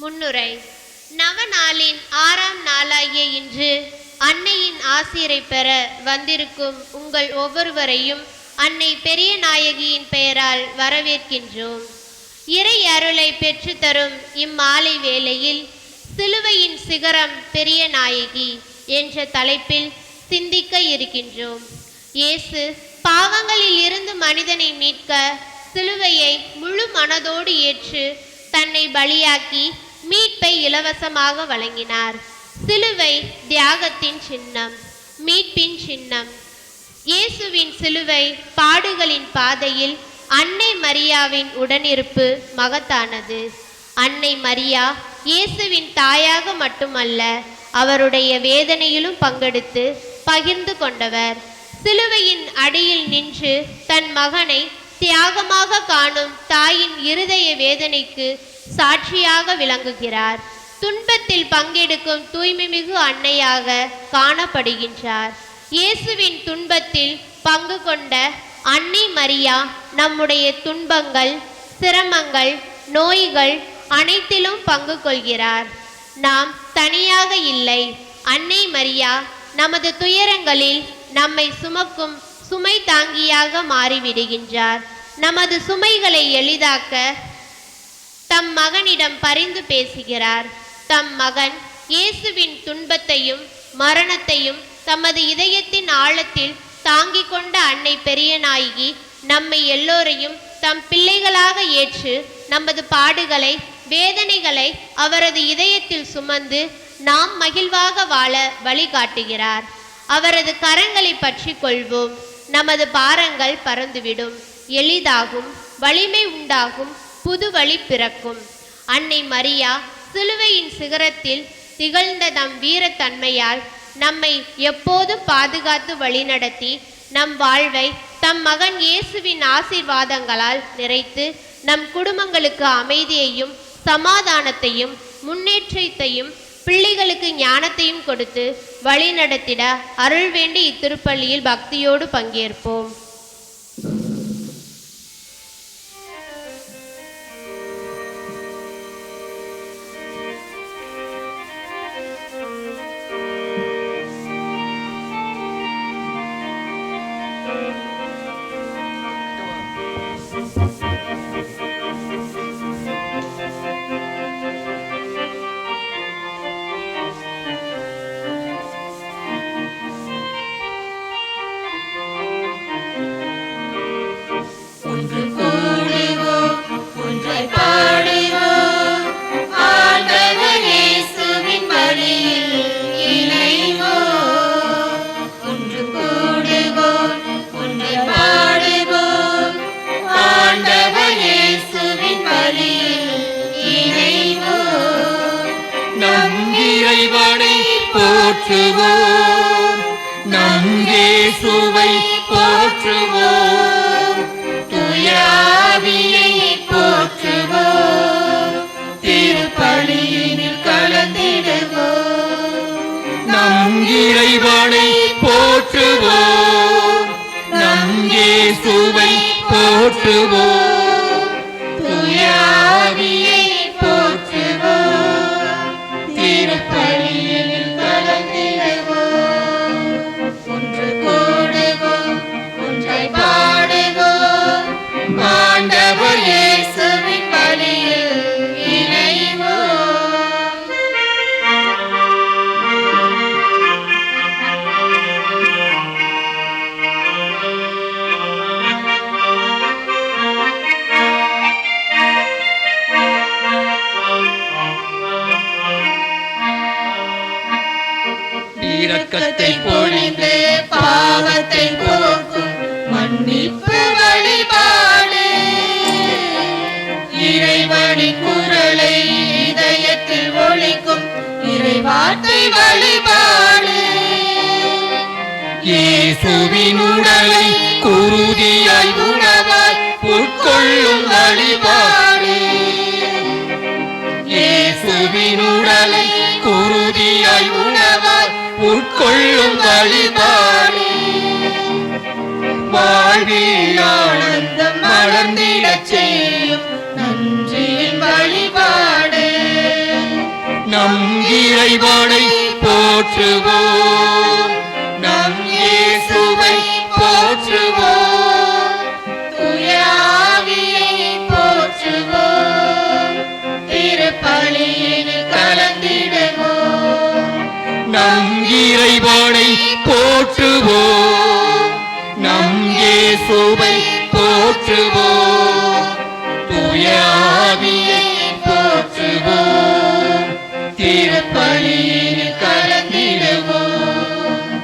முன்னுரை. நவநாளின் 6ஆம் நாளாகிய இன்று அன்னையின் ஆசீரை பெற வந்திருக்கும் உங்கள் ஒவ்வொருவரையும் அன்னை பெரிய நாயகியின் பெயரால் வரவேற்கின்றோம். இறை அருளை பெற்றுத்தரும் இம்மாலை வேளையில் சிலுவையின் சிகரம் பெரிய நாயகி என்ற தலைப்பில் சிந்திக்க இருக்கின்றோம். இயேசு பாவங்களில் இருந்து மனிதனை மீட்க சிலுவையை முழு மனதோடு ஏற்று தன்னை பலியாக்கி மீட்பை இலவசமாக வழங்கினார். சிலுவை தியாகத்தின் சின்னம், மீட்பின் சின்னம். இயேசுவின் சிலுவை பாடுகளின் பாதையில் அன்னை மரியாவின் உடனிருப்பு மகத்தானது. அன்னை மரியா இயேசுவின் தாயாக மட்டுமல்ல, அவருடைய வேதனையிலும் பங்கெடுத்து பகிர்ந்து கொண்டவர். சிலுவையின் அடியில் நின்று தன் மகனை தியாகமாக காணும் தாயின் இருதய வேதனைக்கு சாட்சியாக விளங்குகிறார். துன்பத்தில் பங்கெடுக்கும் தூய்மைமிகு அன்னையாக காணப்படுகின்றார். இயேசுவின் துன்பத்தில் பங்கு கொண்ட அன்னை மரியா நம்முடைய துன்பங்கள், சிரமங்கள், நோய்கள் அனைத்திலும் பங்கு கொள்கிறார். நாம் தனியாக இல்லை. அன்னை மரியா நமது துயரங்களில் நம்மை சுமக்கும் சுமை தாங்கியாக மாறிவிடுகின்றார். நமது சுமைகளை எளிதாக்க தம் மகனிடம் பரிந்து பேசுகிறார். தம் மகன் இயேசுவின் துன்பத்தையும் மரணத்தையும் தமது இதயத்தின் ஆழத்தில் தாங்கிக் கொண்ட அன்னை பெரிய நாயகி நம்மை எல்லோரையும் தம் பிள்ளைகளாக ஏற்று நமது பாடுகளை, வேதனைகளை அவரது இதயத்தில் சுமந்து நாம் மகிழ்வாக வாழ வழிகாட்டுகிறார். அவரது கரங்களை பற்றி கொள்வோம். நமது பாரங்கள் பறந்துவிடும், எளிதாகும், வலிமை உண்டாகும், புது வழி பிறக்கும். அன்னை மரியா சிலுவையின் சிகரத்தில் திகழ்ந்த தம் வீரத்தன்மையால் நம்மை எப்போதும் பாதுகாத்து வழிநடத்தி நம் வாழ்வை தம் மகன் இயேசுவின் ஆசீர்வாதங்களால் நிறைத்து நம் குடும்பங்களுக்கு அமைதியையும் சமாதானத்தையும் முன்னேற்றத்தையும் பிள்ளைகளுக்கு ஞானத்தையும் கொடுத்து வழிநடத்திட அருள் வேண்டி இத்திருப்பள்ளியில் பக்தியோடு பங்கேற்போம். போற்றுவோம், நம் இயேசுவை போற்றுவோம், தூய ஆவியை போற்றுவோம், திருப்பலியினில் கலந்திடுவோம். நம் இறைவனை போற்றுவோம், நம் இயேசுவை போற்றுவோம், தூய ஆவியை போற்றுவோம், திருப்பலியினில் ஆண்டவர் இயேசுவின் பலியில் இணைவோம். இரக்கத்தை பொழிந்து பாவத்தை போக்கும் மன்னிப்பு வழிபாடு, இறைவனின் குரலை இதயத்தில் ஒலிக்கும் இறைவார்த்தை வழிபாடு, இயேசுவின் உடலை குருதியாய் உணவாய் உட்கொள்ளும் வழிபாடு, இயேசுவின் உடலை குருதியாய் உணவாய் உட்கொள்ளும் வழிபாடு, வாழ்வில் ஆனந்தம் மலர்ந்திடச் செய்யும் நன்றியின் வழிபாடு. இறைவனை போற்றுவோம், நம் இயேசுவை போற்றுவோம், தூய ஆவியை போற்றுவோம், திருப்பலியில் கலந்திடுவோம். நம் இறைவனை போற்றுவோம், நம் இயேசுவை போற்றுவோம், தூய ஆவியை போற்றுவோம், திருப்பலியில் கலந்திடுவோம்.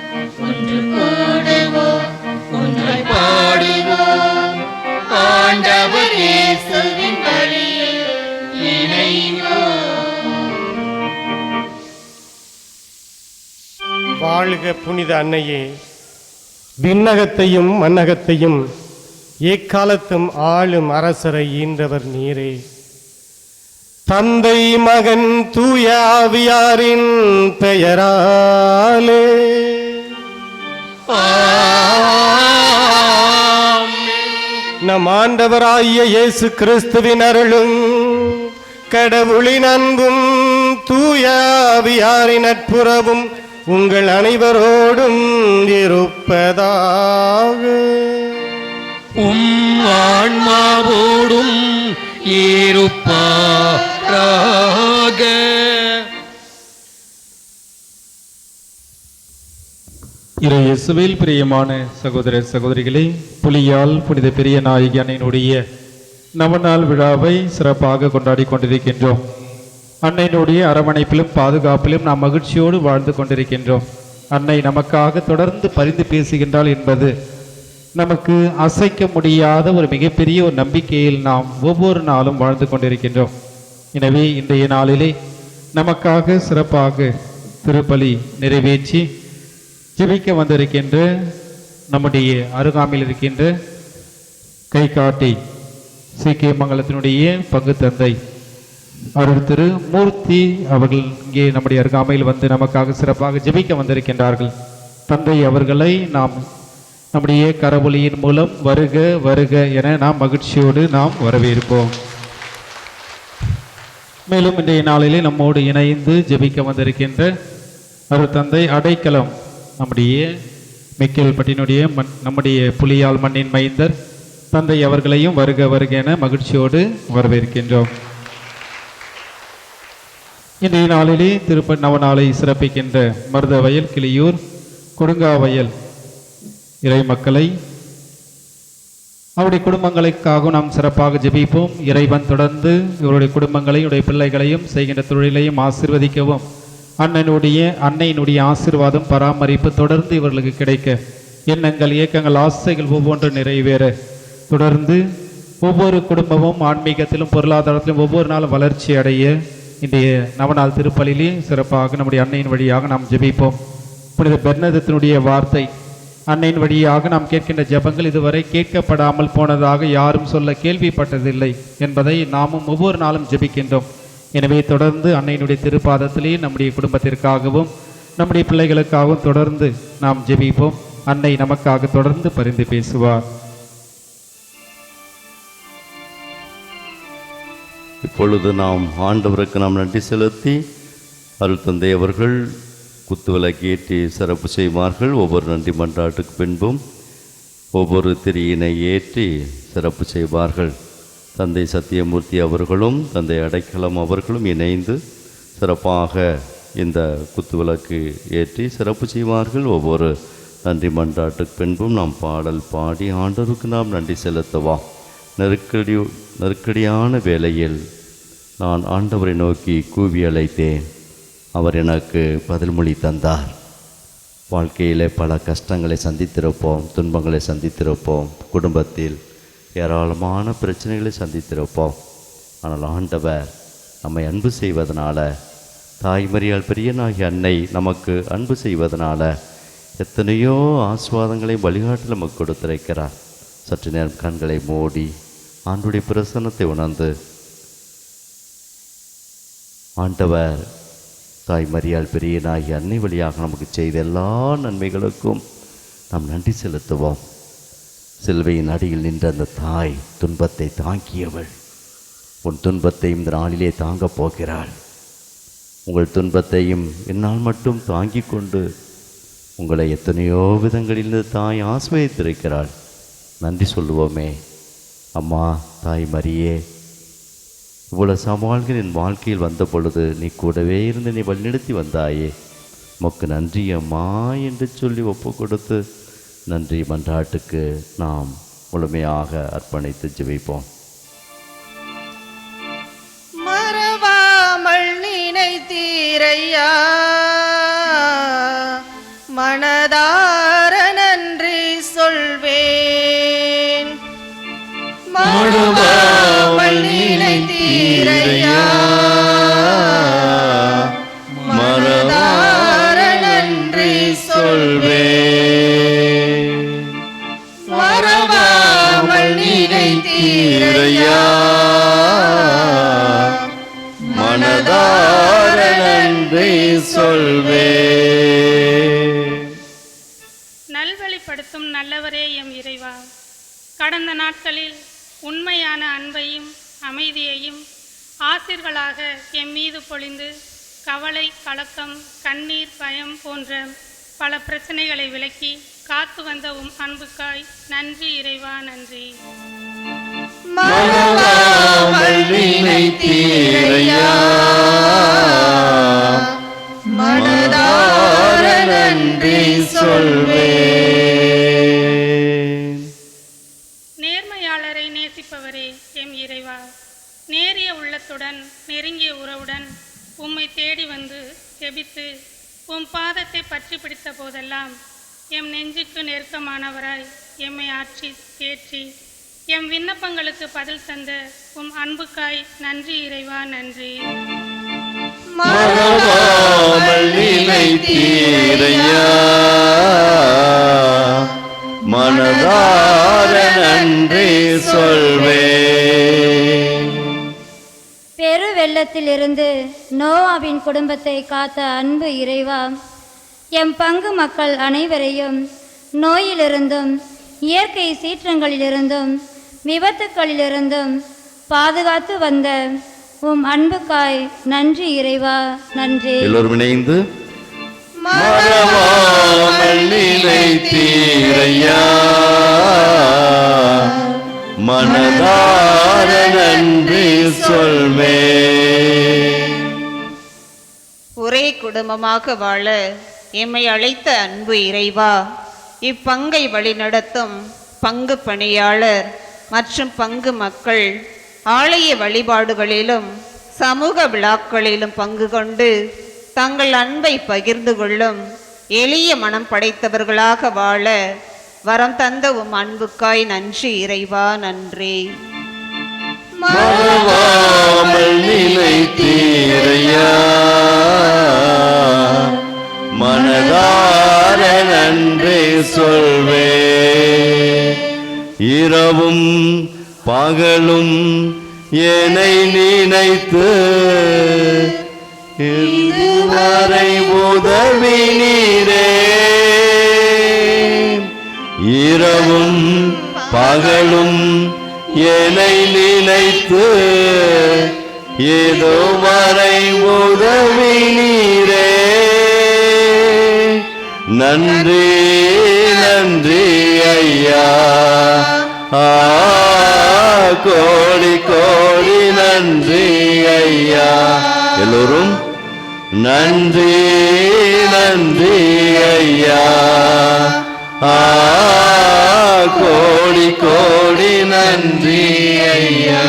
ஒன்று கூடுவோம், ஒன்றை பாடுவோம், ஆண்டவர் இயேசுவின் பலியில் இணைவோம். வாழ்க புனித அன்னையே, விண்ணகத்தையும் மண்ணகத்தையும் எக்காலத்தும் ஆளும் அரசரை ஈன்றவர் நீரே. தந்தை மகன் தூய ஆவியாரின் பெயராலே நம் ஆண்டவராகிய இயேசு கிறிஸ்துவின் அருளும் கடவுளின் அன்பும் தூய ஆவியாரின் நட்புறவும் உங்கள் அனைவரோடும் இருப்பதாக. உம் ஆன்மாவோடும் இருப்பாராக. இயேசுவில் பிரியமான சகோதர சகோதரிகளே, புலியால் புனித பெரிய நாயகி அன்னையினுடைய நவநாள் விழாவை சிறப்பாக கொண்டாடி கொண்டிருக்கின்றோம். அன்னையினுடைய அரவணைப்பிலும் பாதுகாப்பிலும் நாம் மகிழ்ச்சியோடு வாழ்ந்து கொண்டிருக்கின்றோம். அன்னை நமக்காக தொடர்ந்து பரிந்து பேசுகின்றாள் என்பது நமக்கு அசைக்க முடியாத ஒரு மிகப்பெரிய ஒரு நம்பிக்கையில் நாம் ஒவ்வொரு நாளும் வாழ்ந்து கொண்டிருக்கின்றோம். எனவே இன்றைய நாளிலே நமக்காக சிறப்பாக திருப்பலி நிறைவேற்றி ஜெபிக்க வந்திருக்கின்ற நம்முடைய அருகாமையில் இருக்கின்ற கைகாட்டி சீக்கிய மங்கலத்தினுடைய பங்கு தந்தை அருள் திரு மூர்த்தி அவர்கள் இங்கே நம்முடைய அருகாமையில் வந்து நமக்காக சிறப்பாக ஜெபிக்க வந்திருக்கின்றார்கள். தந்தை அவர்களை நாம் நம்முடைய கரவொலியின் மூலம் வருக வருக என நாம் மகிழ்ச்சியோடு நாம் வரவேற்போம். மேலும் இன்றைய நாளிலே நம்மோடு இணைந்து ஜெபிக்க வந்திருக்கின்ற அருள் தந்தை அடைக்கலம் நம்முடைய மிக்கேல்பட்டினுடைய நம்முடைய புலியால் மண்ணின் மைந்தர் தந்தை அவர்களையும் வருக வருக என மகிழ்ச்சியோடு வரவேற்கின்றோம். இன்றைய நாளிலே நவநாளை சிறப்பிக்கின்ற மருதவயல், கிளியூர், கொடுங்காவயல் இறை மக்களை அவருடைய குடும்பங்களுக்காக நாம் சிறப்பாக ஜெபிப்போம். இறைவன் தொடர்ந்து இவருடைய குடும்பங்களையும் இவருடைய பிள்ளைகளையும் செய்கின்ற தொழிலையும் ஆசீர்வதிக்கவும், அன்னையினுடைய ஆசீர்வாதம் பராமரிப்பு தொடர்ந்து இவர்களுக்கு கிடைக்க, எண்ணங்கள் இயக்கங்கள் ஆசைகள் ஒவ்வொன்று நிறைவேற, தொடர்ந்து ஒவ்வொரு குடும்பமும் ஆன்மீகத்திலும் பொருளாதாரத்திலும் ஒவ்வொரு நாளும் வளர்ச்சி அடைய இன்றைய நவநாள் திருப்பலியிலே சிறப்பாக நம்முடைய அன்னையின் வழியாக நாம் ஜெபிப்போம். புனித பெர்னதத்தினுடைய வார்த்தை, அன்னையின் வழியாக நாம் கேட்கின்ற ஜெபங்கள் இதுவரை கேட்கப்படாமல் போனதாக யாரும் சொல்ல கேள்விப்பட்டதில்லை என்பதை நாமும் ஒவ்வொரு நாளும் ஜெபிக்கின்றோம். எனவே தொடர்ந்து அன்னையினுடைய திருப்பாதத்திலே நம்முடைய குடும்பத்திற்காகவும் நம்முடைய பிள்ளைகளுக்காகவும் தொடர்ந்து நாம் ஜெபிப்போம். அன்னை நமக்காக தொடர்ந்து பரிந்து பேசுவார். இப்பொழுது நாம் ஆண்டவருக்கு நாம் நன்றி செலுத்தி அருள் தந்தை அவர்கள் குத்துவிளக்கேற்றி சிறப்பு செய்வார்கள். ஒவ்வொரு நன்றி மன்றாட்டுக்கு பின்பும் ஒவ்வொரு திரியினை ஏற்றி சிறப்பு செய்வார்கள். தந்தை சத்தியமூர்த்தி அவர்களும் தந்தை அடைக்கலம் அவர்களும் இணைந்து சிறப்பாக இந்த குத்துவிளக்கு ஏற்றி சிறப்பு செய்வார்கள். ஒவ்வொரு நன்றி மன்றாட்டுக்கு பின்பும் நாம் பாடல் பாடி ஆண்டவருக்கு நாம் நன்றி செலுத்துவோம். நெருக்கடியான வேளையில் நான் ஆண்டவரை நோக்கி கூவி அழைத்தேன், அவர் எனக்கு பதில் மொழி தந்தார். வாழ்க்கையில் பல கஷ்டங்களை சந்தித்திருப்போம், துன்பங்களை சந்தித்திருப்போம், குடும்பத்தில் ஏராளமான பிரச்சனைகளை சந்தித்திருப்போம். ஆனால் ஆண்டவர் நம்மை அன்பு செய்வதனால, தாய்மறியால் பெரியனாகிய அன்னை நமக்கு அன்பு செய்வதனால எத்தனையோ ஆசீர்வாதங்களை வழிகாட்டி நமக்கு கொடுத்திருக்கிறார். சற்று நேரம் கண்களை மூடி ஆண்டுடைய பிரசன்னத்தை உணர்ந்து ஆண்டவர் தாய்மறியால் பெரியனாகிய அன்னை வழியாக நமக்கு செய்த எல்லா நன்மைகளுக்கும் நாம் நன்றி செலுத்துவோம். சிலுவையின் அடியில் நின்ற அந்த தாய் துன்பத்தை தாங்கியவள் உன் துன்பத்தை இந்த நாளிலே தாங்கப் போகிறாள். உங்கள் துன்பத்தையும் என்னால் மட்டும் தாங்கிக் கொண்டு உங்களை எத்தனையோ விதங்களில் தாய் ஆசிர்வதித்திருக்கிறாள். நன்றி சொல்லுவோமே. அம்மா தாய் மரியே, இவ்வளவு சவால்கள் என் வாழ்க்கையில் வந்த பொழுது நீ கூடவே இருந்து நீ வழிநடத்தி வந்தாயே, உமக்கு நன்றி அம்மா என்று சொல்லி ஒப்பு கொடுத்து நன்றி மன்றாட்டுக்கு நாம் முழுமையாக அர்ப்பணித்து ஜெபிப்போம். மறவாமல் நினைத்தீரையா, மனதார நன்றி சொல்வேன். மறவாமல் நினைத்தீரையா, மனதார நன்றி சொல்வேன். மறவாமல் நினைத்தீரையா, மனதார நன்றி சொல்வேன். நல்வழிப்படுத்தும் நல்லவரே எம் இறைவா, கடந்த நாட்களில் உண்மையான அன்பையும் அமைதியையும் ஆசிர்களாக எம் மீது பொழிந்து கவலை, கலக்கம், கண்ணீர், பயம் போன்ற பல பிரச்சனைகளை விலக்கி காத்து வந்த உம் அன்புக்காய் நன்றி இறைவா, நன்றி. மறவாமல் நினைத்தீரையா, மனதார நன்றி சொல்வேன். நேர்மையாளரை நேசிப்பவரே எம் இறைவா, நேரிய உள்ளத்துடன் நெருங்கிய உறவுடன் உம்மை தேடி வந்து ஜெபித்து உம் பாதத்தை பற்றி பிடித்த போதெல்லாம் எம் நெஞ்சுக்கு நெருக்கமானவராய் எம்மை ஆற்றி தேற்றி எம் விண்ணப்பங்களுக்கு பதில் தந்த உம் அன்புக்காய் நன்றி இறைவா, நன்றி. மறவாமல் நினைத்தீரையா, மனதார நன்றி சொல்வேன். பெரு வெள்ளத்திலிருந்து நோவாவின் குடும்பத்தை காத்த அன்பு இறைவா, எம் பங்கு மக்கள் அனைவரையும் நோயிலிருந்தும் இயற்கை சீற்றங்களிலிருந்தும் விபத்துக்களிலிருந்தும் பாதுகாத்து வந்த உம் அன்புக்காய் நன்றி இறைவா, நன்றி. எல்லோரும் இணைந்து மறவாமல் நினைத்தீரையா, மனதார நன்றி சொல்வேன். ஒரே குடும்பமாக வாழ எம்மை அழைத்த அன்பு இறைவா, இப்பங்கை வழிநடத்தும் பங்கு பணியாளர் மற்றும் பங்கு மக்கள் ஆலய வழிபாடுகளிலும் சமூக விழாக்களிலும் பங்கு கொண்டு தங்கள் அன்பை பகிர்ந்து கொள்ளும் எளிய மனம் படைத்தவர்களாக வாழ வரம் தந்த உம் அன்புக்காய் நன்றி இறைவா, நன்றி. மறவாமல் நினைத்தீரையா, மனதார நன்றி சொல்வேன். இரவும் பகலும் என்னை நினைத்து இதுவரை உதவினீரே. இரவும் பகலும் என்னை நினைத்து இதுவரை உதவினீரே. நன்றி நன்றி ஐயா, கோடி கோடி நன்றி ஐயா. எல்லோரும் நன்றி நன்றி ஐயா, கோடி கோடி நன்றி ஐயா.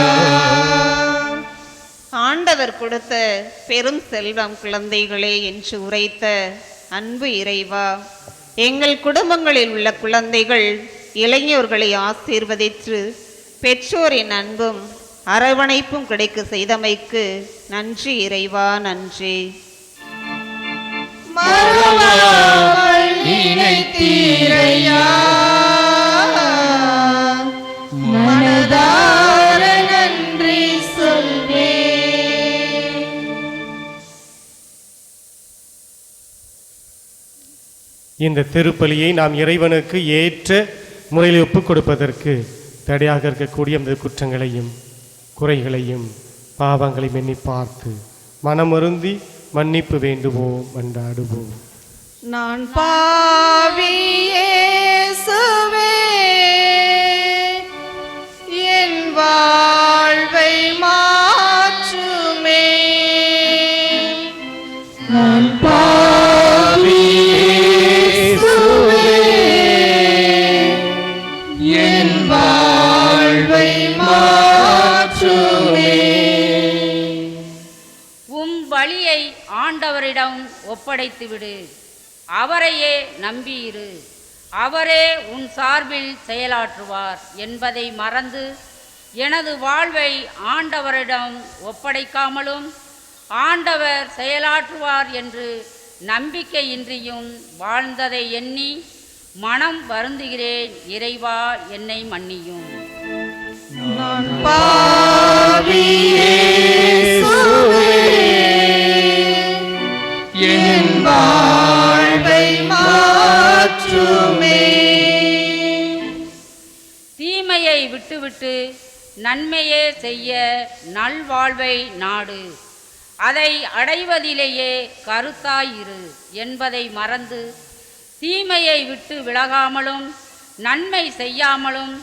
ஆண்டவர் கொடுத்த பெரும் செல்வம் குழந்தைகளே என்று உரைத்த அன்பு இறைவா, எங்கள் குடும்பங்களில் உள்ள குழந்தைகள் இளைஞர்களை ஆசீர்வதித்து பெற்றோரின் அன்பும் அரவணைப்பும் கிடைக்க செய்தமைக்கு நன்றி இறைவா, நன்றி. மறவாமல் நினைத்தீரையா, மனதார நன்றி சொல்வேன். இந்த திருப்பலியை நாம் இறைவனுக்கு ஏற்ற முறையில் ஒப்புக் கொடுப்பதற்கு தடையாக இருக்கக்கூடிய அந்த குற்றங்களையும் குறைகளையும் பாவங்களையும் எண்ணி பார்த்து மனமருந்தி மன்னிப்பு வேண்டுவோம், மன்றாடுவோம். நான் பாவி இயேசுவே, என் வாழ்வை மாற்றுமே. நான் பாவி இயேசுவே, என் வாழ்வை மாற்றுமே. உம் வழியை ஆண்டவரிடம் ஒப்படைத்துவிடு, அவரையே நம்பியிரு, அவரே உன் சார்பில் செயலாற்றுவார் என்பதை மறந்து எனது வாழ்வை ஆண்டவரிடம் ஒப்படைக்காமலும் ஆண்டவர் செயலாற்றுவார் என்று நம்பிக்கையின்றியும் வாழ்ந்ததை எண்ணி மனம் வருந்துகிறேன். இறைவா, என்னை மன்னியும். நான் பாவி இயேசுவே, என் வாழ்வை மாற்றுமே. தீமையை விட்டுவிட்டு நன்மையே செய்ய நல்வாழ்வை நாடு, அதை அடைவதிலேயே கருத்தாயிரு என்பதை மறந்து தீமையை விட்டு விலகாமலும் நன்மை செய்யாமலும்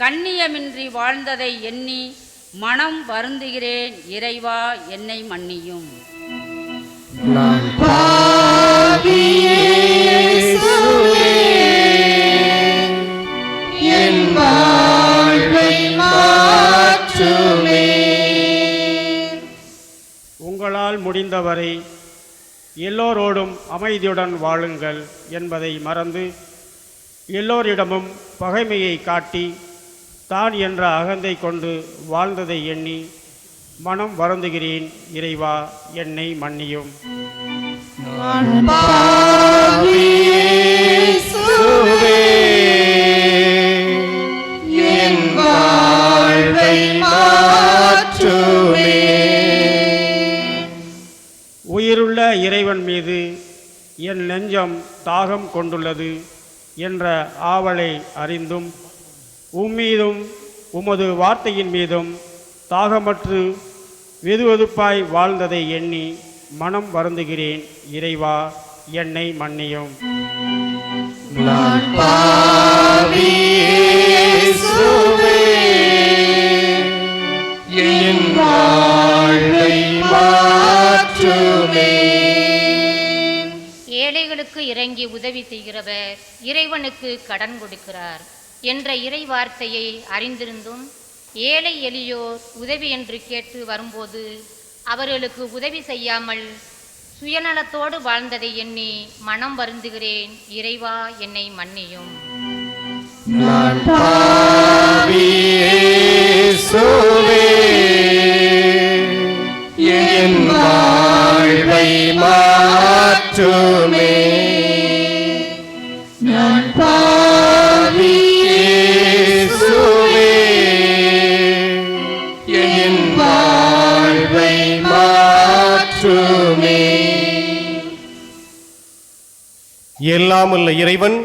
கண்ணியமின்றி வாழ்ந்ததை எண்ணி மனம் வருந்துகிறேன். இறைவா, என்னை மன்னியும். நான் பாவி இயேசுவே, என் வாழ்வை மாற்றுமே. உங்களால் முடிந்தவரை எல்லோரோடும் அமைதியுடன் வாழுங்கள் என்பதை மறந்து எல்லோரிடமும் பகைமையை காட்டி தான் என்ற அகந்தை கொண்டு வாழ்ந்ததை எண்ணி மனம் வருந்துகிறேன். இறைவா, என்னை மன்னியும். நான் பாவி இயேசுவே, என் வாழ்வை மாற்றுமே. உயிருள்ள இறைவன் மீது என் நெஞ்சம் தாகம் கொண்டுள்ளது என்ற ஆவலை அறிந்தும் உம்மீதும் உமது வார்த்தையின் மீதும் தாகமற்று வெதுவெதுப்பாய் வாழ்ந்ததை எண்ணி மனம் வருந்துகிறேன். இறைவா, என்னை மன்னியும். நான் பாவி இயேசுவே, என் வாழ்வை மாற்றுமே. ஏழைகளுக்கு இறங்கி உதவி செய்கிறவர் இறைவனுக்கு கடன் கொடுக்கிறார் என்ற இறை வார்த்தையை அறிந்திருந்தும் ஏழை எளியோர் உதவி என்று கேட்டு வரும்போது அவர்களுக்கு உதவி செய்யாமல் சுயநலத்தோடு வாழ்ந்ததை எண்ணி மனம் வருந்துகிறேன். இறைவா, என்னை மன்னியும். நான் பாவி இயேசுவே, என் வாழ்வை மாற்றுமே. நான் பாவி இயேசுவே, என் வாழ்வை மாற்றுமே. எல்லாமுள்ள இறைவன்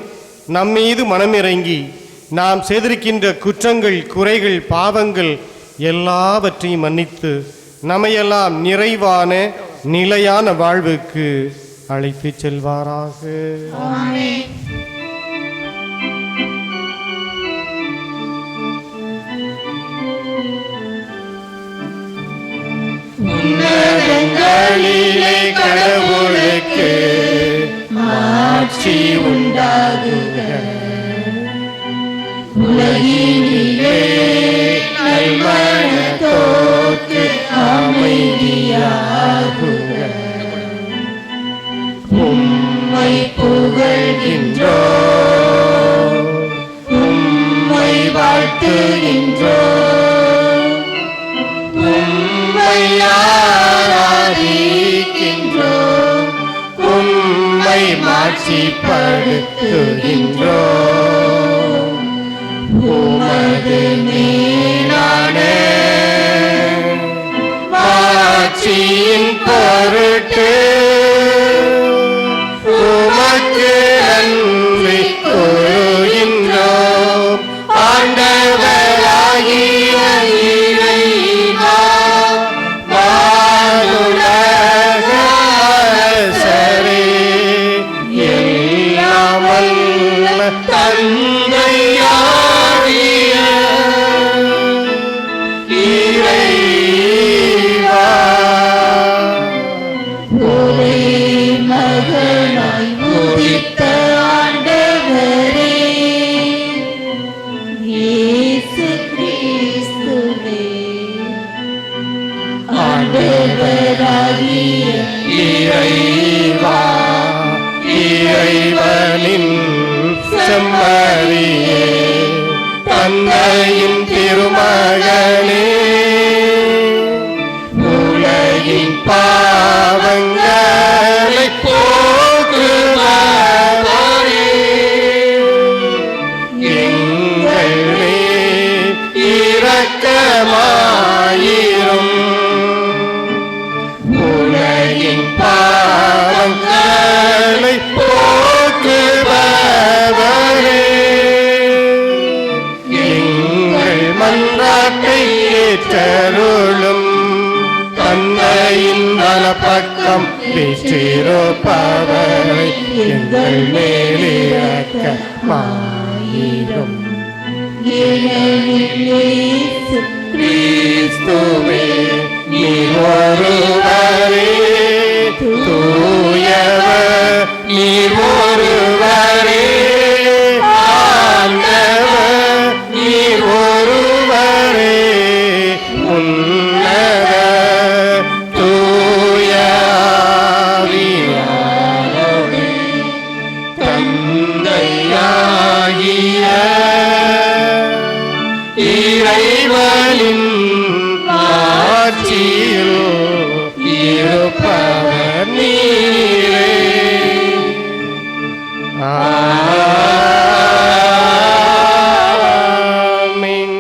நம்மீது மனமிறங்கி நாம் செய்திருக்கின்ற குற்றங்கள், குறைகள், பாவங்கள் எல்லாவற்றையும் மன்னித்து நம்மையெல்லாம் நிறைவான நிலையான வாழ்வுக்கு அழைத்துச் செல்வாராக. ஆமென். உன்னதங்களிலே கடவுளுக்கு மாட்சி உண்டாகுக. உலகினிலே நல்மனத்தோர்க்கு அமைதியாகுக. உம்மை புகழ்கின்றோம், உம்மை வாழ்த்துகின்றோம், உம்மை ஆராதிக்கின்றோம், உம்மை மாட்சிப்படுத்துகின்றோம். உமது மேலான மாட்சியின் பொருட்டு உமக்கு நன்றி கூறுகின்றோம். ஆண்டவராகிய இறைவா, வானுலக உலகின் பாவங்களை போக்குபவரே, எங்கள் மன்றாட்டை ஏற்றருளும். தந்தையின் வலப்பக்கம் வீற்றிருப்பவரை எங்கள் மேலே இரக்கமாயிரும். கிறிஸ்துவே நீர் ஒருவரே தூயவர், நீர் ஒருவரே ஆண்டவர், நீர் ஒருவரே உன்னத தூய ஆவியாரோடு தந்தையாகிய இறைவனின் ஆட்சியில் இருப்பவர் நீரே. ஆமென்.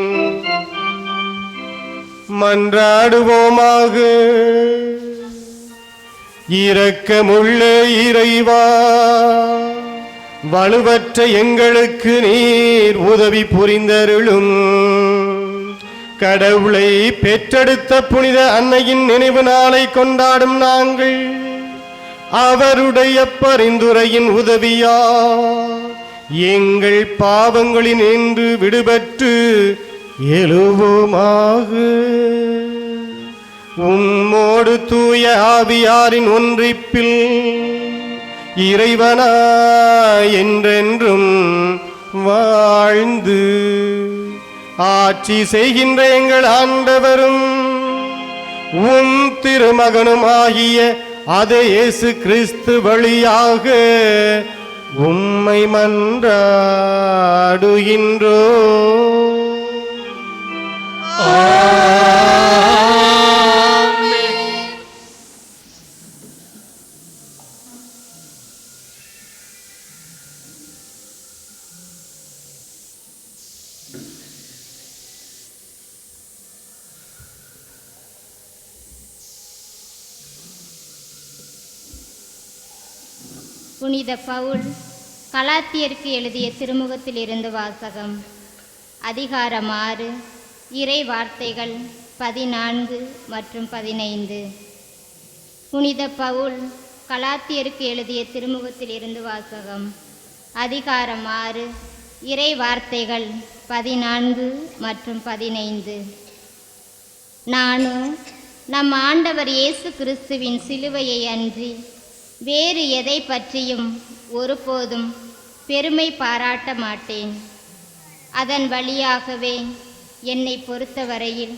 மன்றாடுவோமாக. இரக்கமுள்ள இறைவா, வலுவற்ற எங்களுக்கு நீர் உதவி புரிந்தருளும். கடவுளை பெற்றெடுத்த புனித அன்னையின் நினைவு நாளை கொண்டாடும் நாங்கள் அவருடைய பரிந்துரையின் உதவியா எங்கள் பாவங்களின் என்று விடுபட்டு எழுவோமாக. உம்மோடு தூய ஆவியாரின் ஒன்றிப்பில் இறைவனா என்றென்றும் வாழ்ந்து ஆட்சி செய்கின்ற எங்கள் ஆண்டவரும் உம் திருமகனும் ஆகிய அதே இயேசு கிறிஸ்து வழியாக உம்மை மன்றாடுகின்றோ. புனித பவுல் கலாத்தியருக்கு எழுதிய திருமுகத்தில் இருந்து வாசகம். அதிகாரம் 6, இறை வார்த்தைகள் 14 மற்றும் 15. புனித பவுல் கலாத்தியருக்கு எழுதிய திருமுகத்தில் இருந்து வாசகம். அதிகாரம் 6, இறை வார்த்தைகள் 14 மற்றும் 15. நானும் நம் ஆண்டவர் இயேசு கிறிஸ்துவின் சிலுவையை அன்றி வேறு எதை பற்றியும் ஒருபோதும் பெருமை பாராட்ட மாட்டேன். அதன் வழியாகவே என்னை பொறுத்தவரையில்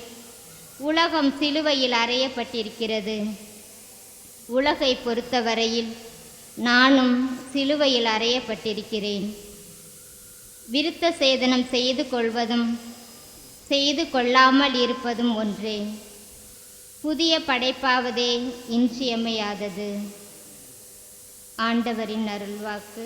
உலகம் சிலுவையில் அறையப்பட்டிருக்கிறது. உலகை பொறுத்தவரையில் நானும் சிலுவையில் அறையப்பட்டிருக்கிறேன். விருத்த சேதனம் செய்து கொள்வதும் செய்து கொள்ளாமல் இருப்பதும் ஒன்றே. புதிய படைப்பாவதே இன்றியமையாதது. ஆண்டவரின் அருள்வாக்கு.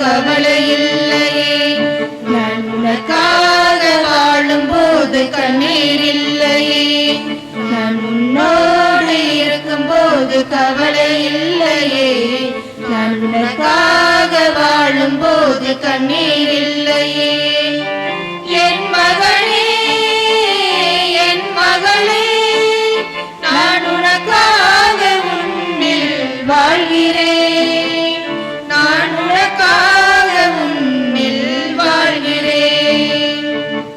கவலை இல்லையே, நான் உனக்காக வாழும்போது கண்ணீர் இல்லையே. நான் உன்னோடு இருக்கும்போது கவலை இல்லையே, நான் உனக்காக வாழும்போது கண்ணீர் இல்லையே. என் மகளே, என் மகளே, நான் உனக்காக உன்னில் வாழ்கிறேன். நான் உனக்காக உன்னில் வாழ்கிறேன்.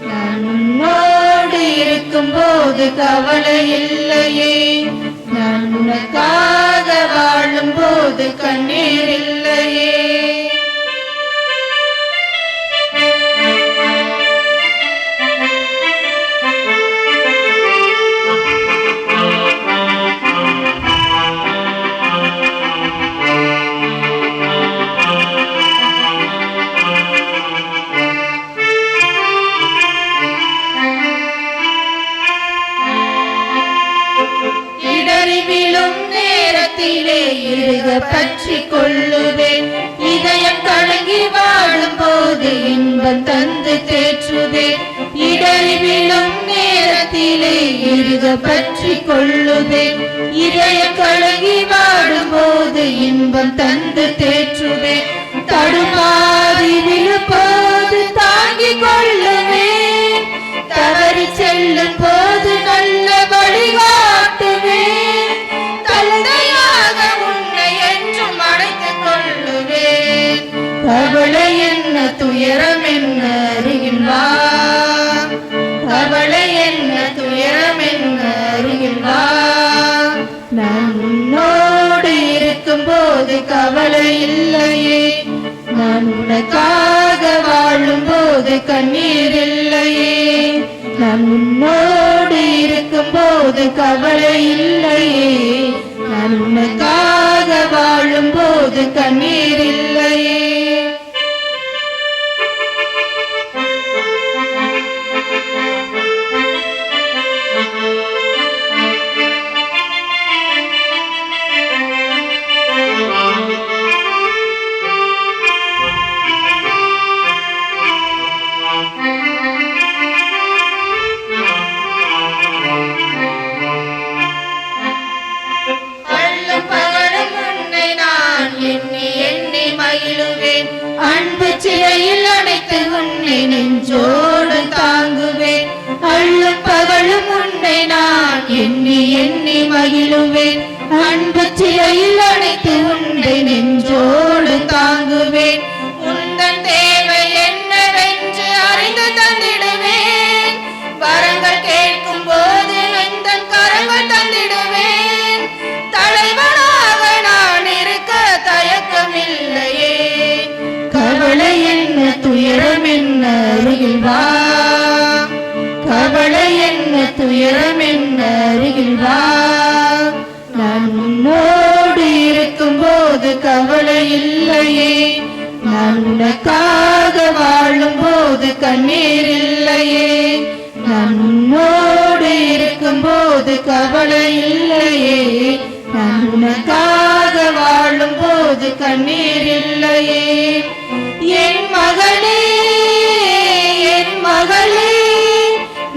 நான் உன்னோடு இருக்கும்போது கவலை இல்லையே, நான் உனக்காக வாழும்போது கண்ணீர் இல்லையே. இன்பம் தந்து தேற்றுதே. இடறி விழும் நேரத்திலே இருக பற்றி கொள்ளுதே. இதய கலங்கி வாடும் போது இன்பம் தந்து தேற்றுதே. தடுமாறி விழும்போது தாங்கிக் கொள்ளுவே. தவறி செல்லும் போது நல்ல வழிகாட்டுவே. தந்தையாக உன்னை என்றும் அழைத்துக் கொள்ளுவேன். கவலை என்ன துயரம் என்ன அருகில் வா. கவலை என்ன துயரம் என்ன அருகில் வா. நான் உன்னோடு இருக்கும் போது கவலை இல்லையே. நான் உனக்காக வாழும் போது கண்ணீர் இல்லையே. நான் உன்னோடு இருக்கும் போது கவலை இல்லையே. நான் உனக்காக வாழும் போது கண்ணீர் இல்லையே. அன்பு சிறையில் அடைத்து உன்னை நெஞ்சோடு தாங்குவேன். அள்ளும் பகலும் உன்னை நான் எண்ணி எண்ணி மகிழுவேன். அன்பு சிறையில் அடைத்து உன்னை நெஞ்சோடு தாங்குவேன். உந்தன் தேவை என்னவென்று அறிந்து தந்திடுவேன். வரங்கள் கேட்கும் போது எந்தன் கரங்கள் தந்திடுவேன். தலைவனாக நான் இருக்க தயக்கமில்லையே. கவலை என்ன துயரம் என்ன அருகில் வா. கவலை என்ன துயரம் என்ன அருகில் வா. நான் உன்னோடு இருக்கும் போது கவலை இல்லையே. நான் உனக்காக வாழும் போது கண்ணீர் இல்லையே. நான் உன்னோடு இருக்கும் போது கவலை இல்லையே. நான் உனக்காக வாழும் போது கண்ணீர் இல்லையே. என் மகளே என் மகளே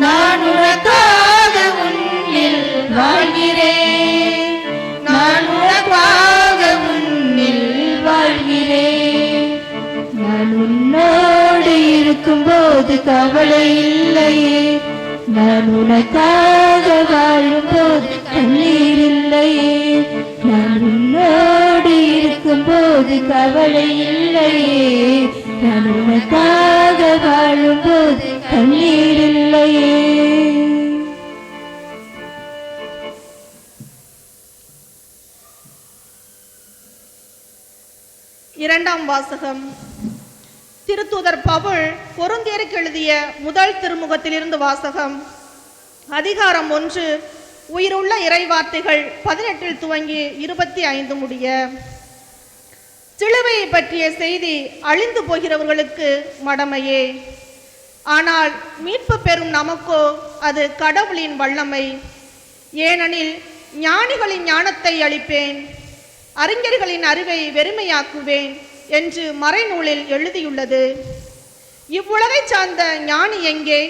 நான் உனக்காக உன்னில் வாழ்கிறேன். நான் உனக்காக உன்னில் வாழ்கிறேன். நான் உன்னோடு இருக்கும் போது கவலை இல்லையே. நான் உனக்காக வாழும் போது கண்ணீர் இல்லையே. நான் உன்னோடு இருக்கும் போது கவலை இல்லையே. நான் உனக்காக வாழும் போது கண்ணீர் இல்லையே. இரண்டாம் வாசகம். திருத்தூதர் பவுல் கொரிந்தியருக்கு எழுதிய முதல் திருமுகத்திலிருந்து வாசகம். அதிகாரம் 1, உயிருள்ள இறைவார்த்தைகள் 18 துவங்கி 25 முடிய. சிலுவையை பற்றிய செய்தி அழிந்து போகிறவர்களுக்கு மடமையே. ஆனால் மீட்பு பெறும் நமக்கோ அது கடவுளின் வல்லமை. ஏனெனில் ஞானிகளின் ஞானத்தை அளிப்பேன், அறிஞர்களின் அறிவை வெறுமையாக்குவேன் என்று மறைநூலில் எழுதியுள்ளது. இவ்வுலகை சார்ந்த ஞானி எங்கே?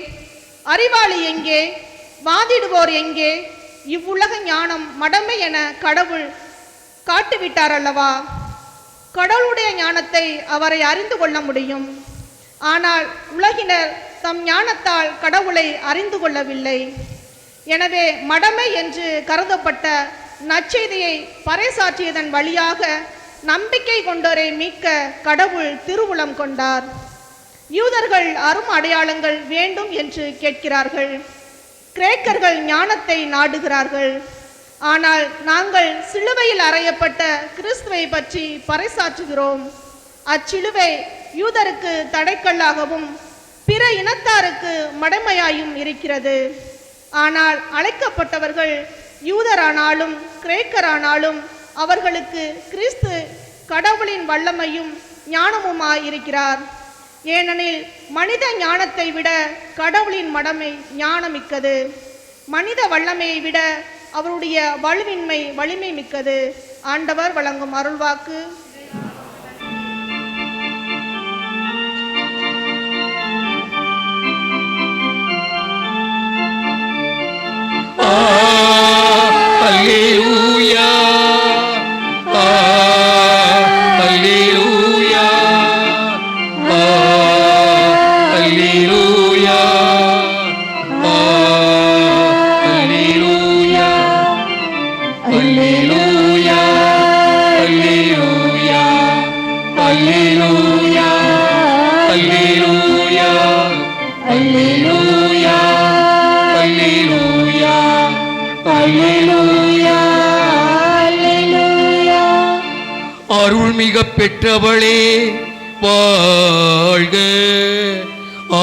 அறிவாளி எங்கே? வாதிடுவோர் எங்கே? இவ்வுலக ஞானம் மடமை என கடவுள் காட்டிவிட்டார் அல்லவா? கடவுளுடைய ஞானத்தை அவரை அறிந்து கொள்ள முடியும். ஆனால் உலகினர் தம் ஞானத்தால் கடவுளை அறிந்து கொள்ளவில்லை. எனவே மடமை என்று கருதப்பட்ட நற்செய்தியை பறைசாற்றியதன் வழியாக நம்பிக்கை கொண்டோரை மீட்க கடவுள் திருவுளம் கொண்டார். யூதர்கள் அரும் அடையாளங்கள் வேண்டும் என்று கேட்கிறார்கள். கிரேக்கர்கள் ஞானத்தை நாடுகிறார்கள். ஆனால் நாங்கள் சிலுவையில் அறையப்பட்ட கிறிஸ்துவை பற்றி பறைசாற்றுகிறோம். அச்சிலுவை யூதருக்கு தடைக்கல்லாகவும் பிற இனத்தாருக்கு மடமையாயும் இருக்கிறது. ஆனால் அழைக்கப்பட்டவர்கள் யூதரானாலும் கிரேக்கரானாலும் அவர்களுக்கு கிறிஸ்து கடவுளின் வல்லமையும் ஞானமுமாய் இருக்கிறார். ஏனெனில் மனித ஞானத்தை விட கடவுளின் மடமை ஞானமிக்கது. மனித வல்லமையை விட அவருடைய வலுவின்மை வலிமை மிக்கது. ஆண்டவர் வழங்கும் அருள்வாக்கு. மிக பெற்றவளே வாழ்க.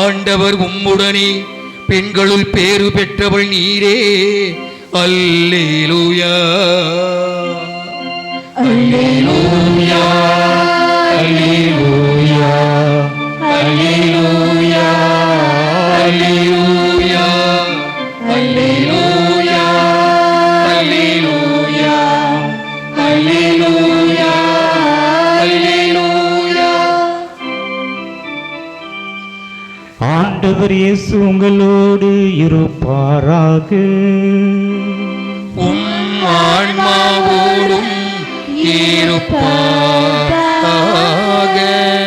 ஆண்டவர் உம்முடனே பெண்களுள் பேறு பெற்றவள் நீரே. அல்லேலூயா அல்லேலூயா அல்லேலூயா அல்லேலூயா அல்லேலூயா அல்லேலூயா அல்லேலூயா அல்லேலூயா அல்லேலூயா. ஆண்டவர் இயேசு உங்களோடு இருப்பாராக. ஆன்மாவோடும் இருப்பாராக.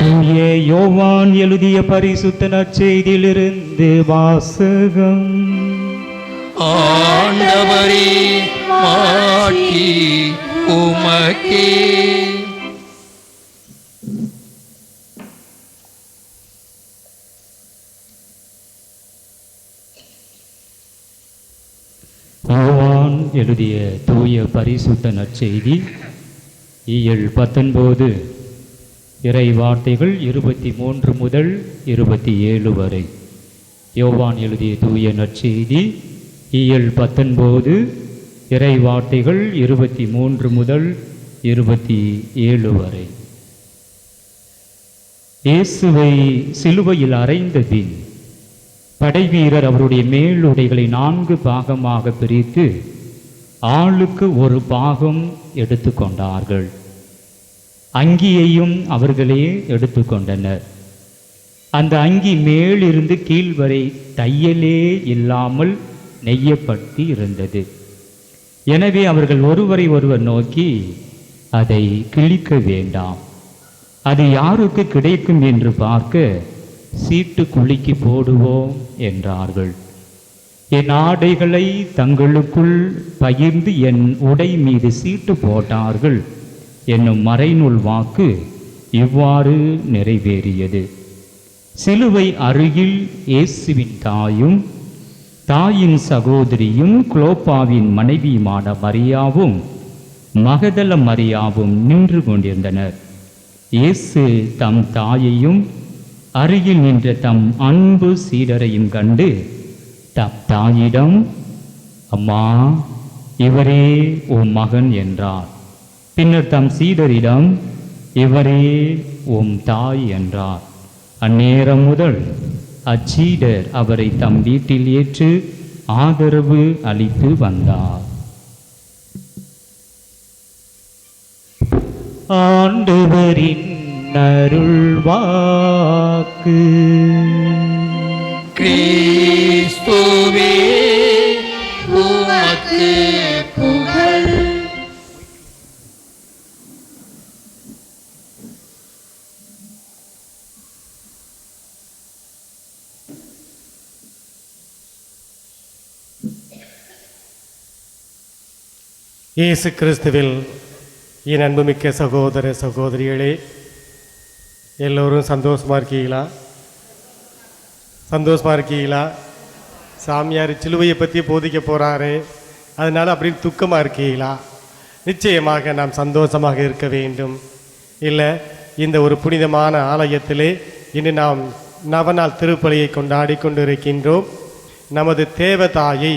தூய யோவான் எழுதிய பரிசுத்த நற்செய்தியிலிருந்து வாசகம். ஆண்டவரே மாட்சி உமக்கே. யோவான் எழுதிய தூய பரிசுத்த நற்செய்தி இயல் 19 இறை வார்த்தைகள் 23 முதல் 27 வரை. யோவான் எழுதிய தூய நற்செய்தி இயல் 19 இறை வார்த்தைகள் 23 முதல் 27 வரை. இயேசுவை சிலுவையில் அறைந்த பின் படைவீரர் அவருடைய மேலுடைகளை 4 பாகமாக பிரித்து ஆளுக்கு ஒரு பாகம் எடுத்துக்கொண்டார்கள். அங்கியையும் அவர்களே எடுத்துக்கொண்டனர். அந்த அங்கி மேலிருந்து கீழ் வரை தையலே இல்லாமல் நெய்யப்பட்டு இருந்தது. எனவே அவர்கள் ஒருவரை ஒருவர் நோக்கி, அதை கிழிக்க வேண்டாம், அது யாருக்கு கிடைக்கும் என்று பார்க்க சீட்டு குலுக்கி போடுவோம் என்றார்கள். என் ஆடைகளை தங்களுக்குள் பகிர்ந்து என் உடை மீது சீட்டு போட்டார்கள் என்னும் மறைநூல் வாக்கு இவ்வாறு நிறைவேறியது. சிலுவை அருகில் இயேசுவின் தாயும் தாயின் சகோதரியும் குளோப்பாவின் மனைவியுமான மரியாவும் மகதல மரியாவும் நின்று கொண்டிருந்தனர். இயேசு தம் தாயையும் அருகில் நின்ற தம் அன்பு சீடரையும் கண்டு தம் தாயிடம், அம்மா, இவரே உம் மகன் என்றார். பின்னர் தம் சீடரிடம், இவரே உம் தாய் என்றார். அந்நேரம் முதல் அச்சீடர் அவரை தம் வீட்டில் ஏற்று ஆதரவு அளித்து வந்தார். ஆண்டவரின் அருள்வாக்கு. கிறிஸ்துவே உமக்கு புகழ். இயேசு கிறிஸ்துவில் என் அன்புமிக்க சகோதர சகோதரிகளே, எல்லோரும் சந்தோஷமாக இருக்கீங்களா? சந்தோஷமாக இருக்கீங்களா? சாமியார் சிலுவையை பற்றி போதிக்க போகிறாரு, அதனால் அப்படின்னு துக்கமாக இருக்கீங்களா? நிச்சயமாக நாம் சந்தோஷமாக இருக்க வேண்டும். இல்லை, இந்த ஒரு புனிதமான ஆலயத்திலே இன்று நாம் நவநாள் திருப்பலியை கொண்டாடி கொண்டு இருக்கின்றோம். நமது தேவதாயை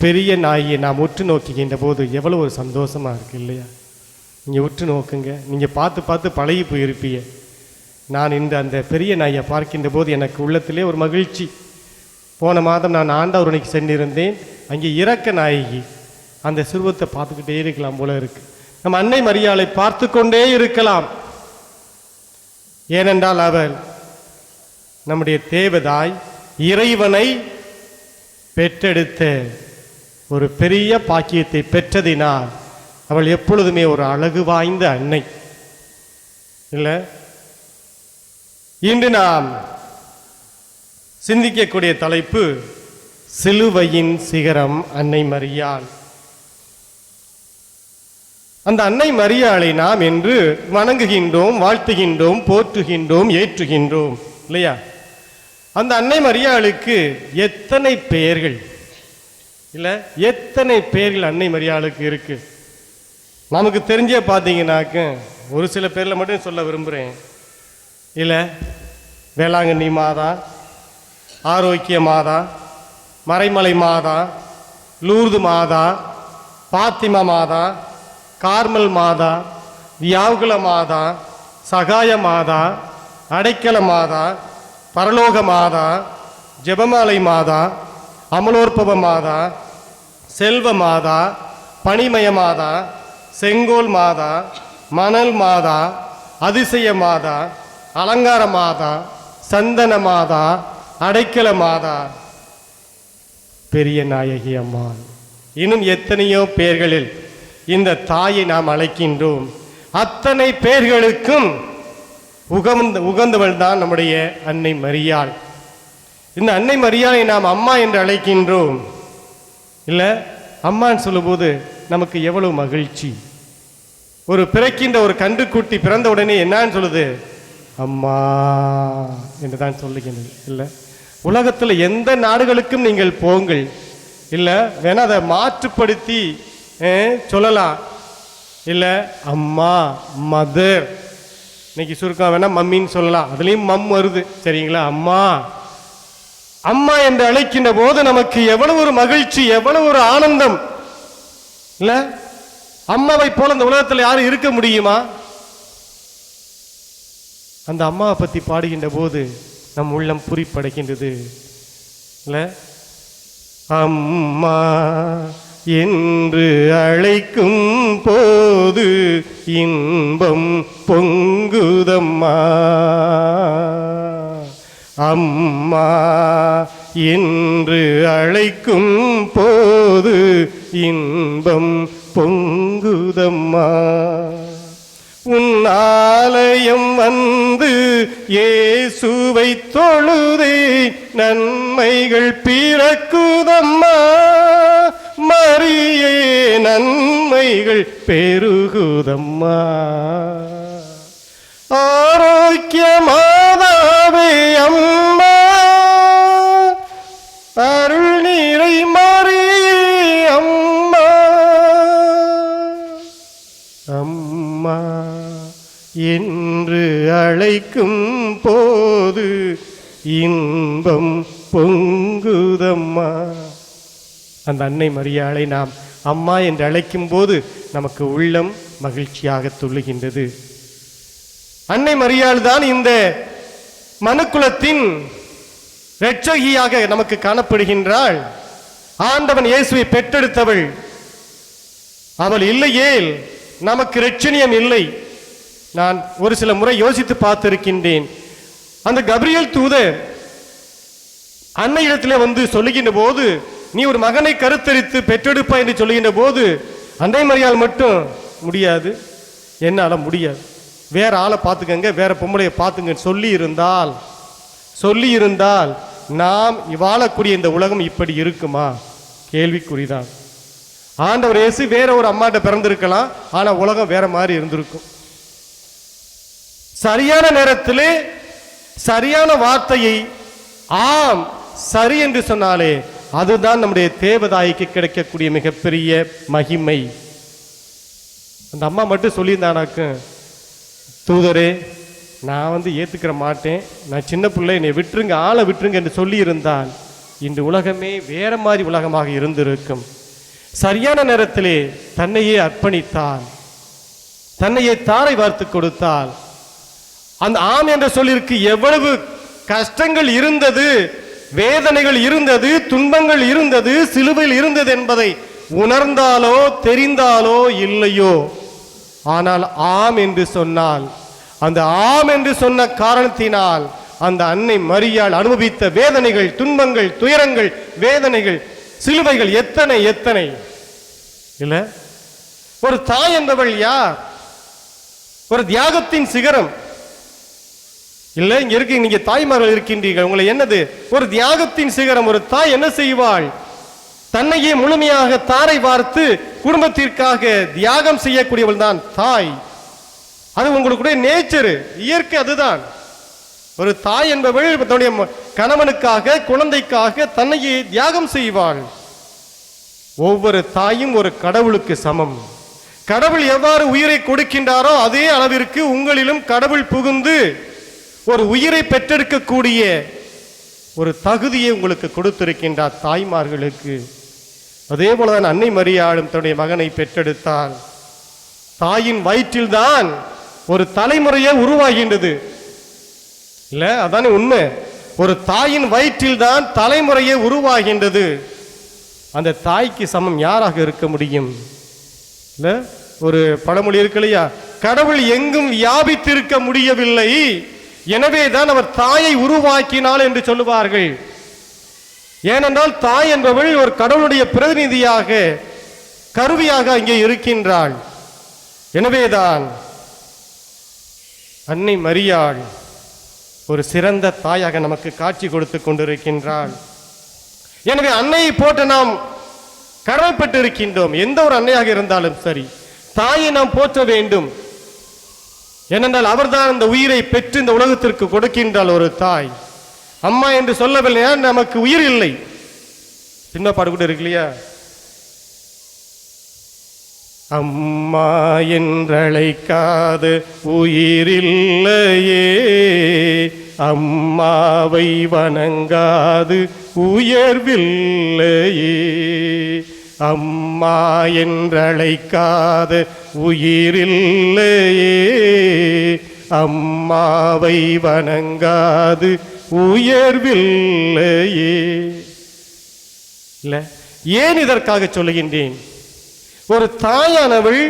பெரிய நாயை நாம் உற்று நோக்குகின்ற போது எவ்வளோ ஒரு சந்தோஷமாக இருக்குது இல்லையா? நீங்கள் உற்று நோக்குங்க, நீங்கள் பார்த்து பார்த்து பழகி போயிருப்பீங்க. நான் இந்த அந்த பெரிய நாயை பார்க்கின்ற போது எனக்கு உள்ளத்திலே ஒரு மகிழ்ச்சி. போன மாதம் நான் ஆண்டவரணைக்கு சென்றிருந்தேன். அங்கே இறக்க நாயகி அந்த சிறுவத்தை பார்த்துக்கிட்டே இருக்கலாம் போல இருக்கு. நம்ம அன்னை மரியாளை பார்த்து கொண்டே இருக்கலாம். ஏனென்றால் அவள் நம்முடைய தேவதாய், இறைவனை பெற்றெடுத்த ஒரு பெரிய பாக்கியத்தை பெற்றதினால் அவள் எப்பொழுதுமே ஒரு அழகு வாய்ந்த அன்னை இல்லை? இன்று நாம் சிந்திக்கக்கூடிய தலைப்பு சிலுவையின் சிகரம் அன்னை மரியாள். அந்த அன்னை மரியாளை நாம் என்று வணங்குகின்றோம், வாழ்த்துகின்றோம், போற்றுகின்றோம், ஏற்றுகின்றோம் இல்லையா? அந்த அன்னை மரியாளுக்கு எத்தனை பெயர்கள் இல்லை, எத்தனை பெயர்கள் அன்னை மரியாளுக்கு இருக்கு. நமக்கு தெரிஞ்சே பார்த்தீங்கன்னாக்க ஒரு சில பேரில் மட்டும் சொல்ல விரும்புகிறேன். இல்லை, வேளாங்கண்ணி மாதா, ஆரோக்கிய மாதா, மறைமலை மாதா, லூர்து மாதா, பாத்திமா மாதா, கார்மல் மாதா, வியாகுல மாதா, சகாய மாதா, அடைக்கல மாதா, பரலோக மாதா, ஜெபமாலை மாதா, அமலோற்பவ மாதா, செல்வ மாதா, பனிமய மாதா, செங்கோல் மாதா, மணல் மாதா, அதிசய மாதா, அலங்கார மாதா, சந்தன மாதா, அடைக்கல மாதா, பெரிய நாயகி அம்மாள், இன்னும் எத்தனையோ பேர்களில் இந்த தாயை நாம் அழைக்கின்றோம். அத்தனை பேர்களுக்கும் உகந்தவள் தான் நம்முடைய அன்னை மரியாள். இந்த அன்னை மரியாளை நாம் அம்மா என்று அழைக்கின்றோம். இல்லை, அம்மான்னு சொல்லும்போது நமக்கு எவ்வளவு மகிழ்ச்சி. ஒரு பிறக்கின்ற ஒரு கன்றுக்குட்டி பிறந்த உடனே என்னான்னு சொல்லுது? அம்மா என்று தான் சொல்லுகின்றது. இல்லை, உலகத்தில் எந்த நாடுகளுக்கும் நீங்கள் போங்கள், இல்லை வேணா அதை மாற்றுப்படுத்தி சொல்லலாம். இல்லை, அம்மா, மதர், இன்னைக்கு சுருக்கம் வேணா மம்மின்னு சொல்லலாம், அதுலேயும் மம் வருது, சரிங்களா? அம்மா அம்மா என்று அழைக்கின்ற போது நமக்கு எவ்வளவு ஒரு மகிழ்ச்சி, எவ்வளவு ஒரு ஆனந்தம். இல்ல, அம்மாவை போல இந்த உலகத்தில் யாரும் இருக்க முடியுமா? அந்த அம்மாவை பற்றி பாடுகின்ற போது நம் உள்ளம் பூரிப்படைகின்றது. இல்ல, அம்மா என்று அழைக்கும் போது இன்பம் பொங்குதம்மா, அம்மா என்று அழைக்கும் போது இன்பம் பொங்குதம்மா. உன் ஆலயம் வந்து இயேசுவை தொழுதே நன்மைகள் பிறக்குதம்மா, மரியே நன்மைகள் பெருகுதம்மா. ஆரோக்கிய மாதாவே அம்மா, அருள் நீரை மரியே அம்மா, அம்மா என்று அழைக்கும் போது இன்பம் பொங்குதம்மா. அந்த அன்னை மரியாளை நாம் அம்மா என்று அழைக்கும் போது நமக்கு உள்ளம் மகிழ்ச்சியாக துள்ளுகின்றது. அன்னை மரியாள் தான் இந்த மனுக்குலத்தின் இரட்சகியாக நமக்கு காணப்படுகின்றாள். ஆண்டவன் இயேசுவை பெற்றெடுத்தவள். அவள் இல்லையேல் நமக்கு இரட்சணியம் இல்லை. நான் ஒரு சில முறை யோசித்து பார்த்திருக்கின்றேன். அந்த கபிரியேல் தூதர் அன்னையிடத்திலே வந்து சொல்லுகின்ற போது, நீ ஒரு மகனை கருத்தரித்து பெற்றெடுப்பா என்று சொல்லுகின்ற போது, அன்னை மரியாள் மட்டும் முடியாது, என்னால முடியாது, வேற ஆளை பார்த்துக்கங்க, வேற பொம்பளையை பார்த்துங்க சொல்லி இருந்தால் நாம் வாழக்கூடிய இந்த உலகம் இப்படி இருக்குமா? கேள்விக்குறிதான். ஆண்டவர் இயேசு வேற ஒரு அம்மாட்ட பிறந்திருக்கலாம், ஆனா உலகம் வேற மாதிரி இருந்திருக்கும். சரியான நேரத்திலே சரியான வார்த்தையை ஆம் சரி என்று சொன்னாலே அதுதான் நம்முடைய தேவதாய்க்கு கிடைக்கக்கூடிய மிகப்பெரிய மகிமை. அந்த அம்மா மட்டும் சொல்லியிருந்தானாக்கு, தூதரே நான் ஏற்றுக்கிற மாட்டேன், நான் சின்ன பிள்ளை, என்னை விட்டுருங்க, ஆளை விட்டுருங்க என்று சொல்லியிருந்தால் இன்று உலகமே வேற மாதிரி உலகமாக இருந்திருக்கும். சரியான நேரத்திலே தன்னையே அர்ப்பணித்தால், தன்னையே தாரை வார்த்து கொடுத்தால், அந்த ஆம் என்ற சொல்லிற்கு எவ்வளவு கஷ்டங்கள் இருந்தது, வேதனைகள் இருந்தது, துன்பங்கள் இருந்தது, சிலுவையில் இருந்தது என்பதை உணர்ந்தாலோ தெரிந்தாலோ இல்லையோ, ஆனால் ஆம் என்று சொன்னால், அந்த ஆம் என்று சொன்ன காரணத்தினால் அந்த அன்னை மரியாள் அனுபவித்த வேதனைகள், துன்பங்கள், துயரங்கள், வேதனைகள், சிலுவைகள் எத்தனை எத்தனை இல்ல. ஒரு தாய் என்பவள் யார்? ஒரு தியாகத்தின் சிகரம் இல்ல. இங்க இருக்கு, நீங்க தாய்மார்கள் இருக்கின்றீர்கள், உங்களை என்னது ஒரு தியாகத்தின் சிகரம். ஒரு தாய் என்ன செய்வாள்? தன்னையே முழுமையாக தாரை வார்த்து குடும்பத்திற்காக தியாகம் செய்யக்கூடியவள் தான் தாய். அது உங்களுடைய நேச்சர், இயற்கை அதுதான். ஒரு தாய் என்பவள் தன்னுடைய கணவனுக்காக, குழந்தைக்காக தன்னையே தியாகம் செய்வாள். ஒவ்வொரு தாயும் ஒரு கடவுளுக்கு சமம். கடவுள் எவ்வாறு உயிரை கொடுக்கின்றாரோ அதே அளவிற்கு உங்களிலும் கடவுள் புகுந்து ஒரு உயிரை பெற்றெடுக்கக்கூடிய ஒரு தகுதியை உங்களுக்கு கொடுத்திருக்கின்றார் தாய்மார்களுக்கு. அதே போலதான் அன்னை மரியாளும் தன்னுடைய மகனை பெற்றெடுத்தாள். தாயின் வயிற்றில்தான் ஒரு தலைமுறையே உருவாகின்றது. இல்ல, அதானே உண்மை. ஒரு தாயின் வயிற்றில்தான் தலைமுறையே உருவாகின்றது. அந்த தாய்க்கு சமம் யாராக இருக்க முடியும்? இல்ல, ஒரு பழமொழி இருக்கு இல்லையா, கடவுள் எங்கும் வியாபித்திருக்க முடியவில்லை, எனவேதான் அவர் தாயை உருவாக்கினாள் என்று சொல்லுவார்கள். ஏனென்றால் தாய் என்பவள் ஒரு கடவுளுடைய பிரதிநிதியாக, கருவியாக அங்கே இருக்கின்றாள். எனவேதான் அன்னை மரியாள் ஒரு சிறந்த தாயாக நமக்கு காட்சி கொடுத்து கொண்டிருக்கின்றாள். எனவே அன்னையை போட்டு நாம் கடமைப்பட்டிருக்கின்றோம். எந்த ஒரு அன்னையாக இருந்தாலும் சரி, தாயை நாம் போற்ற வேண்டும். ஏனென்றால் அவர்தான் அந்த உயிரை பெற்று இந்த உலகத்திற்கு கொடுக்கின்றாள். ஒரு தாய் அம்மா என்று சொல்லவில்லை, நமக்கு உயிர் இல்லை. சின்ன பாடு கூட இருக்கு இல்லையா, அம்மா என்றழைக்காது உயிரில்லையே, அம்மாவை வணங்காது உயர்வில்லையே, அம்மா என்றழைக்காத உயிரில்லையே, அம்மாவை வணங்காது உயர்வில்லையே. இல்ல, ஏன் இதற்காக சொல்லுகின்றேன்? ஒரு தாயானவள்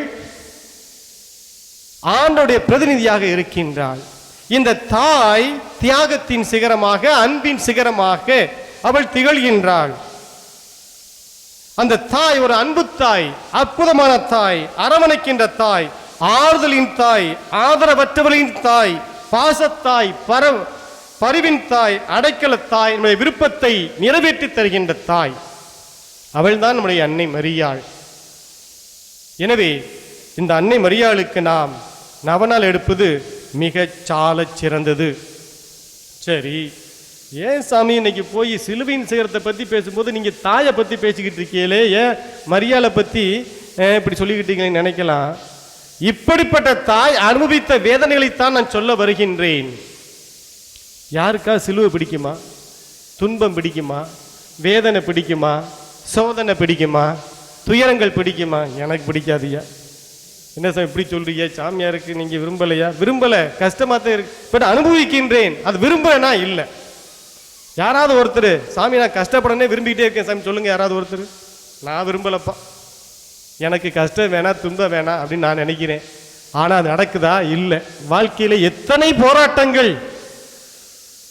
ஆண்டவருடைய பிரதிநிதியாக இருக்கின்றாள். இந்த தாய் தியாகத்தின் சிகரமாக, அன்பின் சிகரமாக அவள் திகழ்கின்றாள். அந்த தாய் ஒரு அன்பு தாய், அற்புதமான தாய், அரவணைக்கின்ற தாய், ஆறுதலின் தாய், ஆதரவற்றவர்களின் தாய், பாசத்தாய், பரிவின் தாய், அடைக்கல தாய், நம்முடைய விருப்பத்தை நிறைவேற்றி தருகின்ற தாய். அவள்தான் நம்முடைய அன்னை மரியாள். எனவே இந்த அன்னை மரியாளுக்கு நாம் நவநாள் எடுப்பது மிக சால சிறந்தது. சரி, ஏன் சாமி இன்னைக்கு போய் சிலுவையின் சிகரத்தை பற்றி பேசும்போது நீங்கள் தாயை பற்றி பேசிக்கிட்டு இருக்கீங்களே, ஏன் மரியாதை பற்றி இப்படி சொல்லிக்கிட்டீங்களேன்னு நினைக்கலாம். இப்படிப்பட்ட தாய் அனுபவித்த வேதனைகளைத்தான் நான் சொல்ல வருகின்றேன். யாருக்கா சிலுவை பிடிக்குமா? துன்பம் பிடிக்குமா? வேதனை பிடிக்குமா? சோதனை பிடிக்குமா? துயரங்கள் பிடிக்குமா? எனக்கு பிடிக்காதுயா. என்ன சார் இப்படி சொல்றீங்க? சாமியாருக்கு நீங்க விரும்பலையா? விரும்பல, கஷ்டமா தான் இருக்கு, பட் அனுபவிக்கின்றேன். அது விரும்பலனா இல்லை. யாராவது ஒருத்தர், சாமி நான் கஷ்டப்படனே விரும்பிக்கிட்டே இருக்கேன் சாமி சொல்லுங்க. யாராவது ஒருத்தர், நான் விரும்பலப்பா, எனக்கு கஷ்டம் வேணாம், துன்பம் வேணாம் அப்படின்னு நான் நினைக்கிறேன். ஆனா அது நடக்குதா? இல்லை. வாழ்க்கையில எத்தனை போராட்டங்கள்,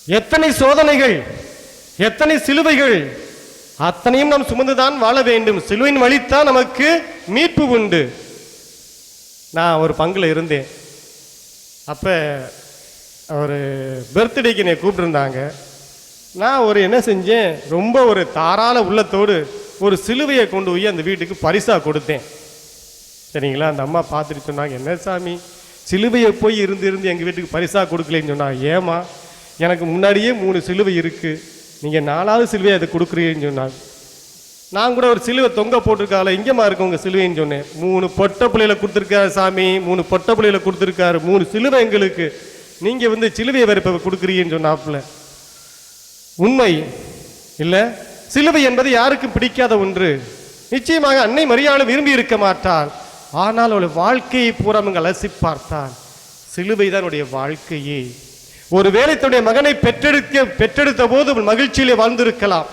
எத்தனை சோதனைகள், எத்தனை சிலுவைகள், அத்தனையும் நாம் சுமந்துதான் வாழ வேண்டும். சிலுவையின் வழித்தான் நமக்கு மீட்பு உண்டு. நான் ஒரு பங்குல இருந்தேன். அப்போ ஒரு பர்த்டேக்கு என்னை கூப்பிட்டுருந்தாங்க. நான் ஒரு என்ன செஞ்சேன், ரொம்ப ஒரு தாராள உள்ளத்தோடு ஒரு சிலுவையை கொண்டு போய் அந்த வீட்டுக்கு பரிசாக கொடுத்தேன். சரிங்களா? அந்த அம்மா பார்த்துட்டு சொன்னாங்க, என்ன சாமி சிலுவையை போய் இருந்து எங்கள் வீட்டுக்கு பரிசாக கொடுக்கலன்னு சொன்னாங்க. ஏமா, எனக்கு முன்னாடியே 3 சிலுவை இருக்குது, நீங்கள் 4வது சிலுவையை அதை கொடுக்குறீங்கன்னு சொன்னாங்க. நான் கூட ஒரு சிலுவை தொங்க போட்டிருக்கால, இங்கேமா இருக்கு உங்கள் சிலுவைன்னு சொன்னேன். 3 பொட்டை பிள்ளைகளை கொடுத்துருக்காரு சாமி, 3 பொட்டை பிள்ளைகளை கொடுத்துருக்காரு, 3 சிலுவை எங்களுக்கு, நீங்கள் சிலுவையை வேறு கொடுக்குறீங்கன்னு சொன்னாப்புல. உண்மை இல்லை? சிலுவை என்பது யாருக்கும் பிடிக்காத ஒன்று. நிச்சயமாக அன்னை மரியாதை விரும்பி இருக்க மாட்டாள். ஆனால் அவள் வாழ்க்கையை பூரா அலசி பார்த்தாள். சிலுவை தான் அவருடைய வாழ்க்கையே. ஒருவேளை தன்னுடைய மகனை பெற்றெடுத்த போது அவள் மகிழ்ச்சியிலே வாழ்ந்திருக்கலாம்.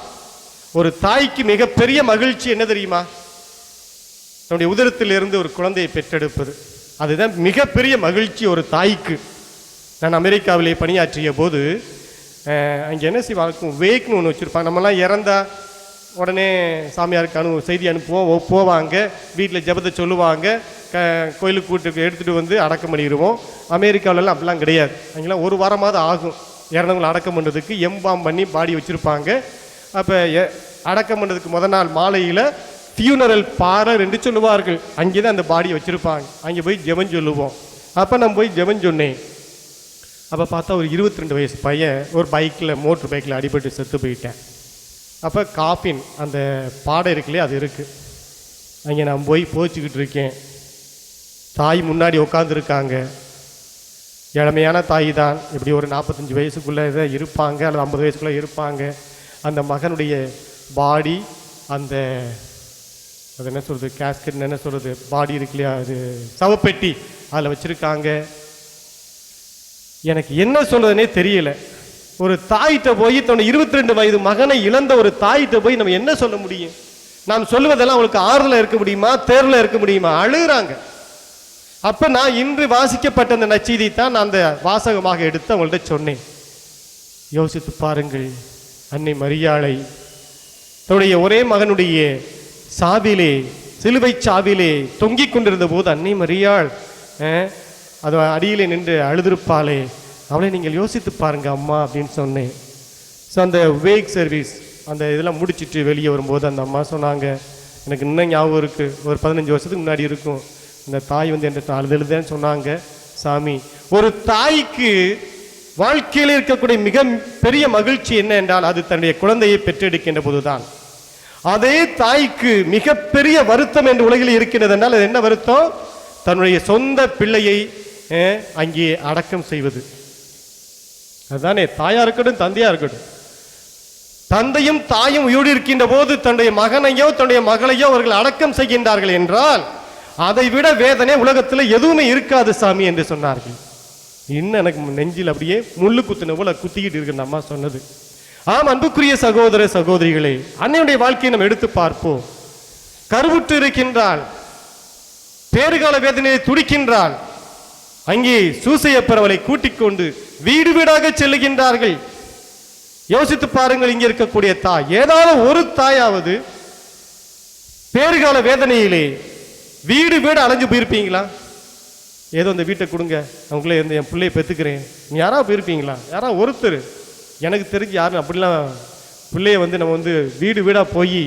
ஒரு தாய்க்கு மிகப்பெரிய மகிழ்ச்சி என்ன தெரியுமா? தன்னுடைய உதரத்திலிருந்து ஒரு குழந்தையை பெற்றெடுப்பது. அதுதான் மிகப்பெரிய மகிழ்ச்சி ஒரு தாய்க்கு. நான் அமெரிக்காவிலே பணியாற்றிய போது அங்கே என்ன செய்வாங்க, வேக்னு ஒன்று வச்சுருப்பாங்க. நம்மலாம் இறந்தா உடனே சாமியாருக்கு செய்தி அனுப்புவோம், போவாங்க, வீட்டில் ஜபத்தை சொல்லுவாங்க, கோயிலுக்கு கூட்டு எடுத்துகிட்டு வந்து அடக்கம் பண்ணிடுவோம். அமெரிக்காவிலலாம் அப்படிலாம் கிடையாது. அங்கெல்லாம் 1 வாரமாவது ஆகும் இறந்தவங்களை அடக்கம் பண்ணுறதுக்கு. எம்பாம் பண்ணி பாடி வச்சுருப்பாங்க. அப்போ அடக்கம் பண்ணுறதுக்கு முதல் நாள் மாலையில் ஃபியூனரல் பார்லர் என்று சொல்லுவார்கள். அங்கே தான் அந்த பாடியை வச்சுருப்பாங்க. அங்கே போய் ஜெபம் சொல்லுவோம். அப்போ நான் போய் ஜெபம் சொன்னேன். அப்போ பார்த்தா ஒரு 22 வயசு பையன் ஒரு மோட்டர் பைக்கில் அடிபட்டு செத்து போயிட்டேன். அப்போ காஃபின் அந்த பாடை இருக்குல்லையே, அது இருக்குது. அங்கே நான் போய் போச்சுக்கிட்டு இருக்கேன். தாய் முன்னாடி உட்காந்துருக்காங்க. இளமையான தாய் தான், எப்படி ஒரு 45 வயசுக்குள்ளே தான் இருப்பாங்க அல்லது 50 வயசுக்குள்ளே இருப்பாங்க. அந்த மகனுடைய பாடி, அந்த அது என்ன சொல்கிறது, கேஸ்கெட் என்ன சொல்கிறது, பாடி இருக்கு இல்லையா, அது சவப்பெட்டி, அதில் வச்சுருக்காங்க. எனக்கு என்ன சொல்கிறதுனே தெரியல. ஒரு தாயிட்ட போய் தன்னுடைய 22 வயது மகனை இழந்த ஒரு தாயிட்ட போய் நம்ம என்ன சொல்ல முடியும்? நாம் சொல்லுவதெல்லாம் அவங்களுக்கு ஆறுதலாக இருக்க முடியுமா, தேர்வில் இருக்க முடியுமா? அழுகிறாங்க. அப்போ நான் இன்று வாசிக்கப்பட்ட அந்த நற்செய்தி தான் நான் அந்த வாசகமாக எடுத்து அவங்கள்ட்ட சொன்னேன். யோசித்து பாருங்கள், அன்னை மரியாளை தன்னுடைய ஒரே மகனுடைய சாவிலே, சிலுவை சாவிலே தொங்கிக் கொண்டிருந்த போது அன்னை மரியாள் அது அடியிலே நின்று அழுதிருப்பாளே, அவளை நீங்கள் யோசித்து பாருங்க அம்மா அப்படின்னு சொன்னேன். ஸோ அந்த வேக் சர்வீஸ் அந்த இதெல்லாம் முடிச்சுட்டு வெளியே வரும்போது அந்த அம்மா சொன்னாங்க, எனக்கு இன்னும் ஞாபகம் இருக்குது, ஒரு 15 வருஷத்துக்கு முன்னாடி இருக்கும், இந்த தாய் வந்து என்கிட்ட அழுதுன்னு சொன்னாங்க. சாமி, ஒரு தாய்க்கு வாழ்க்கையில் இருக்கக்கூடிய மிக பெரிய மகிழ்ச்சி என்ன என்றால் அது தன்னுடைய குழந்தையை பெற்றெடுக்கின்ற போதுதான். அதே தாய்க்கு மிகப்பெரிய வருத்தம் என்று உலகில் இருக்கின்றது என்றால் அது என்ன வருத்தம்? தன்னுடைய சொந்த பிள்ளையை அங்கே அடக்கம் செய்வது. அதுதானே தாயா இருக்கட்டும் தந்தையா இருக்கட்டும். தந்தையும் தாயும் உயிரோடு இருக்கின்ற போது தன்னுடைய மகனையோ தன்னுடைய மகளையோ அவர்கள் அடக்கம் செய்கின்றார்கள் என்றால் அதை விட வேதனை உலகத்தில் எதுவுமே இருக்காது சாமி என்று சொன்னார்கள். இன்னும் எனக்கு நெஞ்சில் அப்படியே முள்ளு குத்துன போல குத்திக்கிட்டு இருக்கு அம்மா சொன்னது. ஆம், அன்புக்குரிய சகோதர சகோதரிகளே, அன்னையுடைய வாழ்க்கையை நம்ம எடுத்து பார்ப்போம். கருவுற்று இருக்கின்றாள், பேறுகால வேதனையை துடிக்கின்றாள். அங்கே சூசையப்பர் அவளை கூட்டிக் கொண்டு வீடு வீடாக செல்லுகின்றார்கள். யோசித்து பாருங்கள், இங்கே இருக்கக்கூடிய தாய், ஏதாவது ஒரு தாயாவது பேறுகால வேதனையிலே வீடு வீடு அலைஞ்சு போயிருப்பீங்களா? ஏதோ இந்த வீட்டை கொடுங்க, அவங்களே இருந்து என் பிள்ளையை பெற்றுக்கிறேன், நீ யாராவது போயிருப்பீங்களா? யாராவது ஒருத்தர்? எனக்கு தெரிஞ்சு யாரும் அப்படிலாம் பிள்ளைய வந்து நம்ம வந்து வீடு வீடாக போய்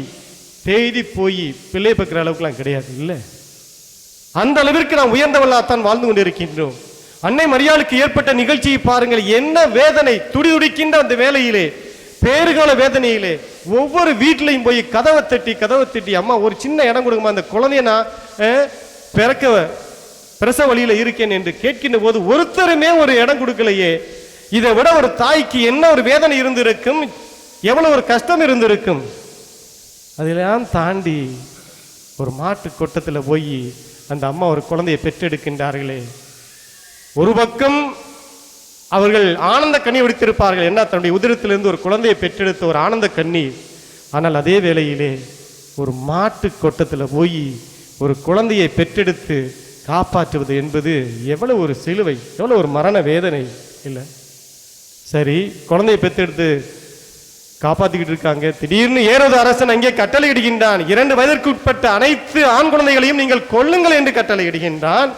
தேடி போய் பிள்ளையை பெற்கிற அளவுக்குலாம் கிடையாது. இல்லை, அந்த அளவிற்கு நாம் உயர்ந்தவர்களாகத்தான் வாழ்ந்து கொண்டு இருக்கின்றோம். அன்னை மரியாளுக்கு ஏற்பட்ட நிகழ்ச்சியை பாருங்கள், என்ன வேதனை! துடிதுடிக்கின்ற அந்த வேலையிலே, பேறுகால வேதனையிலே ஒவ்வொரு வீட்டிலையும் போய் கதவை தட்டி அம்மா ஒரு சின்ன இடம் கொடுங்கம்மா, அந்த குழந்தைய நான் பிரசவ வழியில இருக்கேன் என்று கேட்கின்ற போது ஒருத்தருமே ஒரு இடம் கொடுக்கலையே. இதை விட ஒரு தாய்க்கு என்ன ஒரு வேதனை இருந்திருக்கும், எவ்வளவு ஒரு கஷ்டம் இருந்திருக்கும். அதெல்லாம் தாண்டி ஒரு மாட்டு கொட்டத்தில் போய் அந்த அம்மா ஒரு குழந்தையை பெற்றெடுக்கின்றார்களே. ஒரு பக்கம் அவர்கள் ஆனந்த கண்ணீர் வெடித்திருப்பார்கள், என்ன தன்னுடைய உதிரத்திலிருந்து ஒரு குழந்தையை பெற்றெடுத்த ஒரு ஆனந்த கண்ணீர். ஆனால் அதே வேளையிலே ஒரு மாட்டு கொட்டத்தில் போய் ஒரு குழந்தையை பெற்றெடுத்து காப்பாற்றுவது என்பது எவ்வளவு ஒரு சிலுவை, எவ்வளவு ஒரு மரண வேதனை இல்லை? சரி, குழந்தையை பெற்றெடுத்து காப்பாற்றிக்கிட்டு இருக்காங்க. திடீர்னு ஏரோது அரசன் அங்கே கட்டளை இடுகின்றான், 2 வயதிற்கு உட்பட்ட அனைத்து ஆண் குழந்தைகளையும் நீங்கள் கொல்லுங்கள் என்று கட்டளை இடுகின்றான்.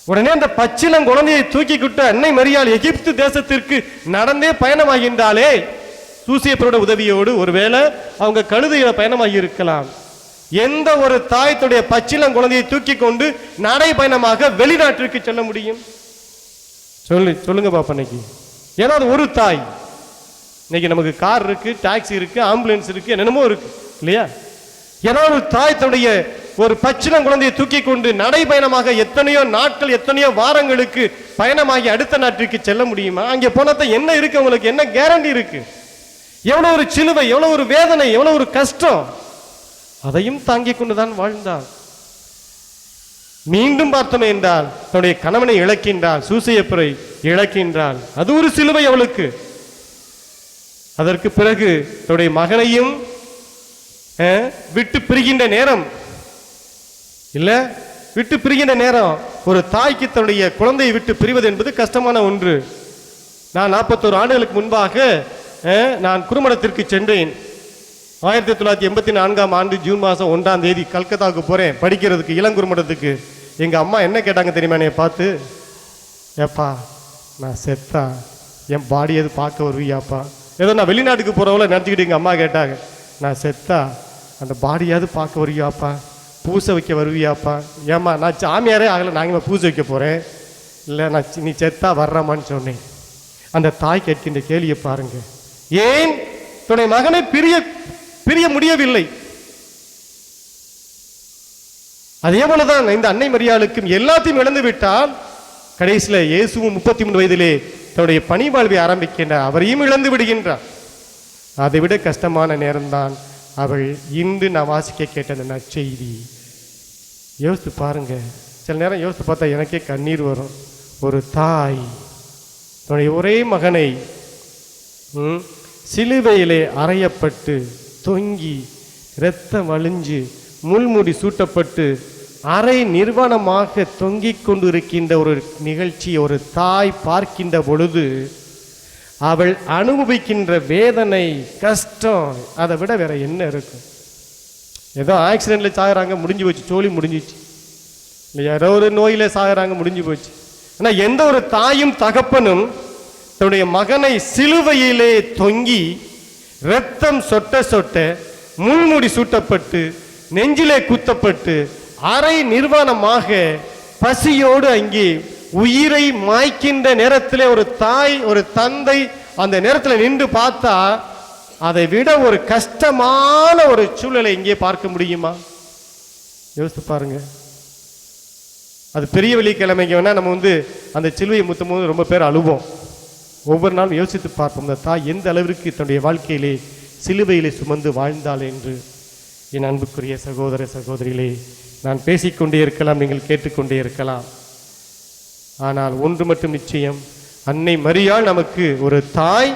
உடனே அந்த பச்சிளம் குழந்தையை தூக்கிக்கிட்டு அன்னை மரியாள் எகிப்து தேசத்திற்கு நடந்தே பயணமாகின்றாலே. சூசியப்பரோட உதவியோடு ஒருவேளை அவங்க கழுதையில பயணமாகி இருக்கலாம். எந்த ஒரு தாயத்துடைய பச்சிளம் குழந்தையை தூக்கி கொண்டு நடை பயணமாக வெளிநாட்டிற்கு செல்ல முடியும்? சொல்லுங்க பாப்பா. இன்னைக்கு ஏதாவது ஒரு தாய், இன்னைக்கு நமக்கு கார் இருக்கு, டாக்ஸி இருக்கு, ஆம்புலன்ஸ் இருக்கு, என்னென்னமோ இருக்கு இல்லையா? ஏதாவது ஒரு தாய் தன்னுடைய ஒரு பச்சிளம் குழந்தையை தூக்கி கொண்டு நடைபயணமாக எத்தனையோ நாட்கள், எத்தனையோ வாரங்களுக்கு பயணமாகி அடுத்த நாட்டிற்கு செல்ல முடியுமா? அங்கே போனத என்ன இருக்கு, உங்களுக்கு என்ன கேரண்டி இருக்கு? எவ்வளவு ஒரு சிலுவை, எவ்வளவு ஒரு வேதனை, எவ்வளவு ஒரு கஷ்டம். அதையும் தாங்கிக் கொண்டுதான் வாழ்ந்தாள். மீண்டும் பார்த்தோம் என்றால் தன்னுடைய கணவனை இழக்கின்றாள், சூசையப்பரை இழக்கின்றாள். அது ஒரு சிலுவை அவளுக்கு. அதற்கு பிறகு தன்னுடைய மகனையும் விட்டு பிரிகின்ற நேரம் இல்ல, விட்டு பிரிகின்ற நேரம். ஒரு தாய்க்கு தன்னுடைய குழந்தையை விட்டு பிரிவது என்பது கஷ்டமான ஒன்று. நான் 41 ஆண்டுகளுக்கு முன்பாக நான் குருமடத்திற்கு சென்றேன். 1984ஆம் ஆண்டு ஜூன் மாதம் 1ஆம் தேதி கல்கத்தாவுக்கு போகிறேன் படிக்கிறதுக்கு, இளங்குருமடத்துக்கு. எங்கள் அம்மா என்ன கேட்டாங்க தெரியுமா? என்னை பார்த்து, ஏப்பா நான் செத்தா என் பாடி எது பார்க்க வருவியாப்பா? ஏதோ நான் வெளிநாட்டுக்கு போகிறவங்கள நினச்சிக்கிட்டு எங்கள் அம்மா கேட்டாங்க, நான் செத்தா அந்த பாடியாவது பார்க்க வருவியாப்பா, பூசை வைக்க வருவியாப்பா? ஏம்மா நான் சாமியாரே ஆகலை, நாங்கள் பூசை வைக்க போகிறேன். இல்லை, நான் நீ செத்தா வர்றமான்னு சொன்னேன். அந்த தாய் கேட்கின்ற கேள்வியை பாருங்க. ஏன் தன்னுடைய மகனை பிரிய முடியவில்லை? அதே போலதான் இந்த அன்னை மரியாளுக்கும் எல்லாத்தையும் இழந்து விட்டால் கடைசியில் இயேசுவும் 33 வயதிலே தன்னுடைய பணி வாழ்வை ஆரம்பிக்கின்றார், அவரையும் இழந்து விடுகின்றார். அதை விட கஷ்டமான நேரம்தான் அவள் இன்று நான் வாசிக்க கேட்ட அந்த நற்செய்தி. யோசித்து பாருங்க, சில நேரம் யோசித்து பார்த்தா எனக்கே கண்ணீர் வரும். ஒரு தாய் தன்னுடைய ஒரே மகனை சிலுவையிலே அறையப்பட்டு தொங்கி இரத்தம் வழிஞ்சு முள்முடி சூட்டப்பட்டு அரை நிர்வாணமாக தொங்கிக் கொண்டு இருக்கின்ற ஒரு நிகழ்ச்சி ஒரு தாய் பார்க்கின்ற பொழுது அவள் அனுபவிக்கின்ற வேதனை கஷ்டம் அதை விட வேற என்ன இருக்கும்? ஏதோ ஆக்சிடென்ட்ல சாகுறாங்க, முடிஞ்சு போச்சு, சோழி முடிஞ்சிச்சு. இல்லை யாரோ ஒரு நோயில சாகுறாங்க, முடிஞ்சு போச்சு. ஆனால் எந்த ஒரு தாயும் தகப்பனும் தன்னுடைய மகனை சிலுவையிலே தொங்கி இரத்தம் சொட்ட சொட்ட முள்முடி சூட்டப்பட்டு நெஞ்சிலே குத்தப்பட்டு அரை நிர்வாணமாக பசியோடு அங்கே உயிரை மாய்க்கின்ற நேரத்திலே ஒரு தாய் ஒரு தந்தை அந்த நேரத்தில் நின்று பார்த்தா அதை விட ஒரு கஷ்டமான ஒரு சூழலை இங்கே பார்க்க முடியுமா? யோசித்து பாருங்க. அது பெரிய வெள்ளிக்கிழமைக்கு வேணா நம்ம அந்த சிலுவையை முத்தும் போது ரொம்ப பேர் அழுவோம். ஒவ்வொரு நாளும் யோசித்து பார்ப்போம், இந்த தாய் எந்த அளவிற்கு தன்னுடைய வாழ்க்கையிலே சிலுவையிலே சுமந்து வாழ்ந்தாள் என்று. என் அன்புக்குரிய சகோதர சகோதரிகளே, நான் பேசிக்கொண்டே இருக்கலாம், நீங்கள் கேட்டுக்கொண்டே இருக்கலாம். ஆனால் ஒன்று மட்டும் நிச்சயம், அன்னை மரியாள் நமக்கு ஒரு தாய்.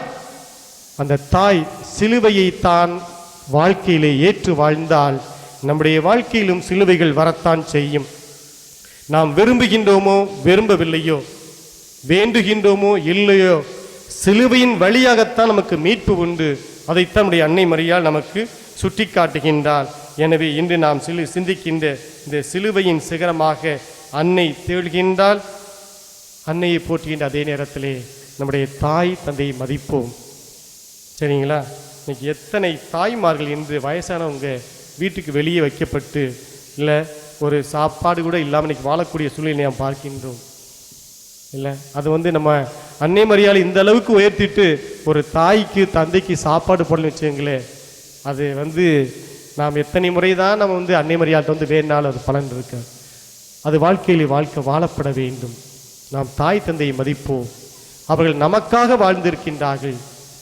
அந்த தாய் சிலுவையை தான் வாழ்க்கையிலே ஏற்று வாழ்ந்தால் நம்முடைய வாழ்க்கையிலும் சிலுவைகள் வரத்தான் செய்யும். நாம் விரும்புகின்றோமோ விரும்பவில்லையோ, வேண்டுகின்றோமோ இல்லையோ, சிலுவையின் வழியாகத்தான் நமக்கு மீட்பு உண்டு. அதைத்தான் நம்முடைய அன்னை மரியாள் நமக்கு சுட்டி காட்டுகின்றாள். எனவே இன்று நாம் சிந்திக்கின்ற இந்த சிலுவையின் சிகரமாக அன்னை திகழ்கின்றாள். அன்னையை போற்றுகின்ற அதே நேரத்திலே நம்முடைய தாய் தந்தையை மதிப்போம். சரிங்களா? இன்னைக்கு எத்தனை தாய்மார்கள் இன்று வயசானவங்க வீட்டுக்கு வெளியே வைக்கப்பட்டு இல்லை ஒரு சாப்பாடு கூட இல்லாமல் இன்னைக்கு வாழக்கூடிய சூழ்நிலை நாம் பார்க்கின்றோம். இல்லை அது நம்ம அன்னை மரியாதை இந்த அளவுக்கு உயர்த்திட்டு ஒரு தாய்க்கு தந்தைக்கு சாப்பாடு போடணும்னு வச்சுங்களேன், அது நாம் எத்தனை முறை தான் நம்ம அன்னை மரியாதை வேணாலும் அது பலன் இருக்கு. அது வாழ்க்கையில் வாழ்க்கை வாழப்பட வேண்டும். நாம் தாய் தந்தையை மதிப்போம். அவர்கள் நமக்காக வாழ்ந்திருக்கின்றார்கள்.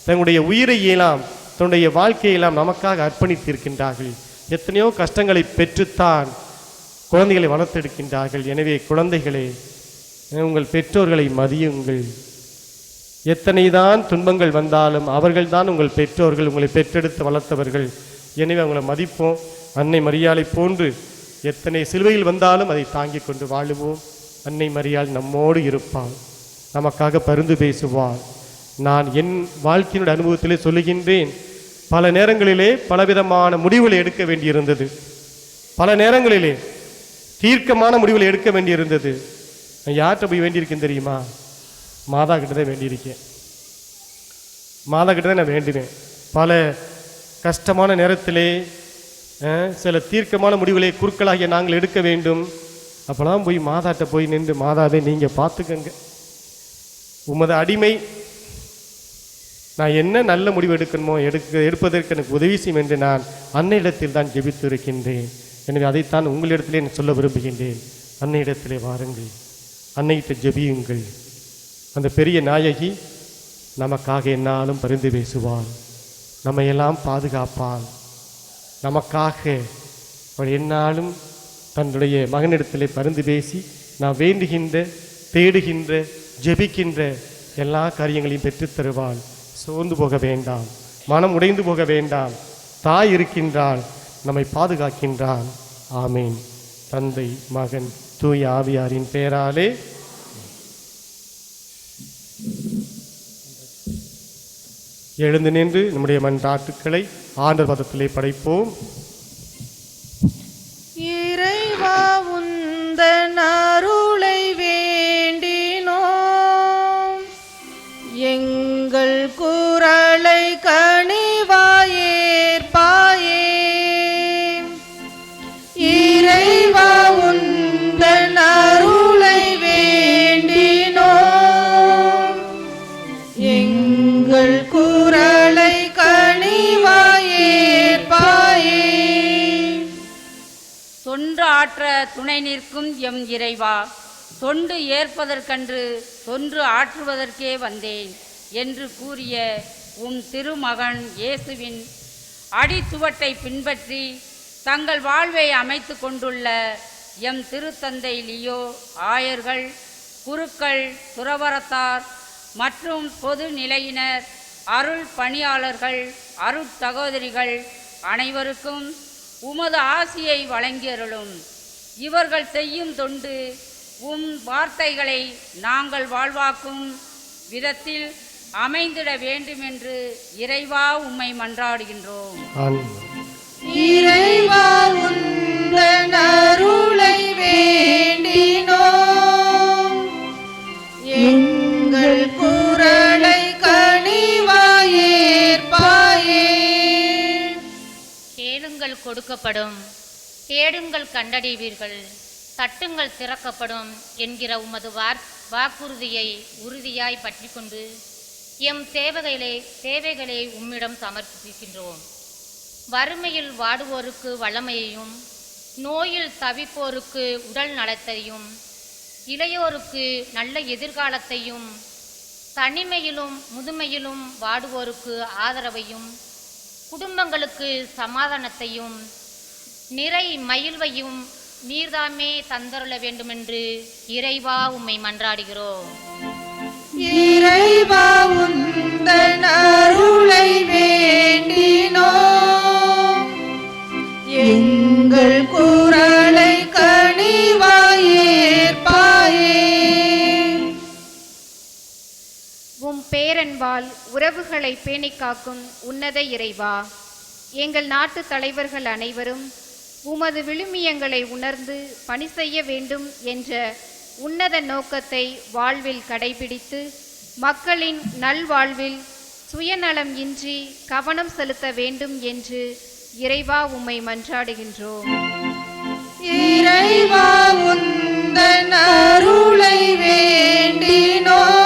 தன்னுடைய உயிரை எல்லாம் தன்னுடைய வாழ்க்கையெல்லாம் நமக்காக அர்ப்பணித்திருக்கின்றார்கள். எத்தனையோ கஷ்டங்களை பெற்றுத்தான் குழந்தைகளை வளர்த்தெடுக்கின்றார்கள். எனவே குழந்தைகளே, உங்கள் பெற்றோர்களை மதியுங்கள். எத்தனை தான் துன்பங்கள் வந்தாலும் அவர்கள்தான் உங்கள் பெற்றோர்கள், உங்களை பெற்றெடுத்து வளர்த்தவர்கள். எனவே அவங்களை மதிப்போம். அன்னை மரியாளை போன்று எத்தனை சிலுவையில் வந்தாலும் அதை தாங்கிக் கொண்டு வாழுவோம். அன்னை மரியாள் நம்மோடு இருப்பாள், நமக்காக பரிந்து பேசுவாள். நான் என் வாழ்க்கையினுடைய அனுபவத்திலே சொல்லுகின்றேன், பல நேரங்களிலே பலவிதமான முடிவுகளை எடுக்க வேண்டியிருந்தது. பல நேரங்களிலே தீர்க்கமான முடிவுகளை எடுக்க வேண்டியிருந்தது. நான் யார்கிட்ட போய் வேண்டியிருக்கேன் தெரியுமா? மாதா கிட்ட தான் வேண்டியிருக்கேன். மாதா கிட்ட தான் நான் வேண்டினேன். பல கஷ்டமான நேரத்திலே சில தீர்க்கமான முடிவுகளை குறுக்களாகிய நாங்கள் எடுக்க வேண்டும். அப்போலாம் போய் மாதாட்ட போய் நின்று, மாதாவே நீங்கள் பார்த்துக்கங்க, உமது அடிமை, நான் என்ன நல்ல முடிவு எடுக்கணுமோ எடுப்பதற்கு எனக்கு உதவி செய்யும் என்று நான் அன்னையிடத்தில் தான் ஜெபித்து இருக்கின்றேன். எனவே அதைத்தான் உங்களிடத்திலே நான் சொல்ல விரும்புகின்றேன். அன்னையிடத்திலே வாருங்கள், அன்னையிட்ட ஜெபியுங்கள். அந்த பெரிய நாயகி நமக்காக என்னாலும் பரிந்து பேசுவாள், நம்மையெல்லாம் பாதுகாப்பாள். நமக்காக அவள் என்னாலும் தன்னுடைய மகனிடத்திலே பரிந்து பேசி நான் வேண்டுகின்ற தேடுகின்ற ஜெபிக்கின்ற எல்லா காரியங்களையும் பெற்றுத் தருவாள். சோர்ந்து போக வேண்டாம், மனம் உடைந்து போக வேண்டாம். தாய் இருக்கின்றாள், நம்மை பாதுகாக்கின்றாள். ஆமீன். தந்தை மகன் தூய ஆவியாரின் பெயராலே. எழுந்து நின்று நம்முடைய மன்றாட்டுக்களை ஆண்டவர் பதத்திலே படைப்போம். இறைவா உந்தன் அருளை வேண்டினோம், எங்கள் குரலை கனிவாயேற்பாயே. இறைவா உந்தன் அருளை வேண்டினோம், எங்கள் குரலை கனிவாயேற்பாயே. தொன்றால் ஆற்ற துணை நிற்கும் எம் இறைவா, தொண்டு ஏற்பதற்கன்று தொன்று ஆற்றுவதற்கே வந்தேன் என்று கூறிய உம் திருமகன் இயேசுவின் அடிச்சுவட்டை பின்பற்றி தங்கள் வாழ்வை அமைத்து கொண்டுள்ள எம் திருத்தந்தை லியோ, ஆயர்கள், குருக்கள், துறவரத்தார் மற்றும் பொது நிலையினர், அருள் பணியாளர்கள், அருட்சகோதரிகள் அனைவருக்கும் உமது ஆசியை வழங்கியருளும். இவர்கள் செய்யும் தொண்டு உம் வார்த்தைகளை நாங்கள் வாழ்வாக்கும் விதத்தில் அமைந்திட வேண்டுமென்று இறைவா உம்மை மன்றாடுகின்றோம். இறைவா உந்தன் அருளை வேண்டினோம், எங்கள் குரலை கனிவாயேற்பாயே. கேளுங்கள் கொடுக்கப்படும், தேடுங்கள் கண்டடைவீர்கள், தட்டுங்கள் திறக்கப்படும் என்கிற உமது வாக்குறுதியை உறுதியாய் பற்றி கொண்டு எம் தேவைகளை உம்மிடம் சமர்ப்பிக்கின்றோம். வறுமையில் வாடுவோருக்கு வளமையையும், நோயில் தவிப்போருக்கு உடல் நலத்தையும், இளையோருக்கு நல்ல எதிர்காலத்தையும், தனிமையிலும் முதுமையிலும் வாடுவோருக்கு ஆதரவையும், குடும்பங்களுக்கு சமாதானத்தையும், நிறை மகிழ்வையும் நீர்தாமே தந்தருள வேண்டுமென்று இறைவா உம்மை மன்றாடுகிறோம். இறைவா உந்தன் அருளை வேண்டினோம், எங்கள் குரலை கனிவாயேற்பாயே. உம் பேரன்பால் உறவுகளை பேணிக் காக்கும் உன்னத இறைவா, எங்கள் நாட்டு தலைவர்கள் அனைவரும் உமது விழுமியங்களை உணர்ந்து பணி செய்ய வேண்டும் என்ற உன்னத நோக்கத்தை வாழ்வில் கடைபிடித்து மக்களின் நல்வாழ்வில் சுயநலம் இன்றி கவனம் செலுத்த வேண்டும் என்று இறைவா உம்மை மன்றாடுகின்றோம். இறைவா உந்தன் அருளை வேண்டினோம்,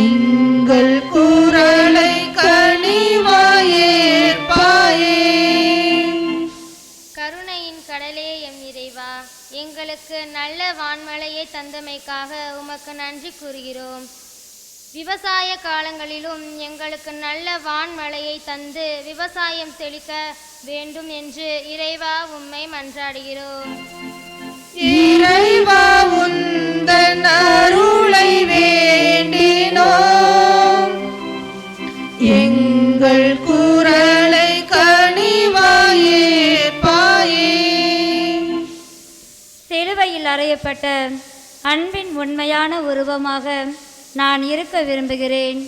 எங்கள் குரலை கனிவாயேற்பாயே. கருணையின் கடலே எம் இறைவா, எங்களுக்கு நல்ல வான்மழையை தந்தமைக்காக உமக்கு நன்றி கூறுகிறோம். விவசாய காலங்களிலும் எங்களுக்கு நல்ல வான்மழையை தந்து விவசாயம் செழிக்க வேண்டும் என்று இறைவா உம்மை மன்றாடுகிறோம். இறைவா உந்தன் அருளை வேண்டினோம், எங்கள் குரலை கனிவாயேற்பாயே. சிலுவையில் அறையப்பட்ட அன்பின் உண்மையான உருவமாக நான் இருக்க விரும்புகிறேன்.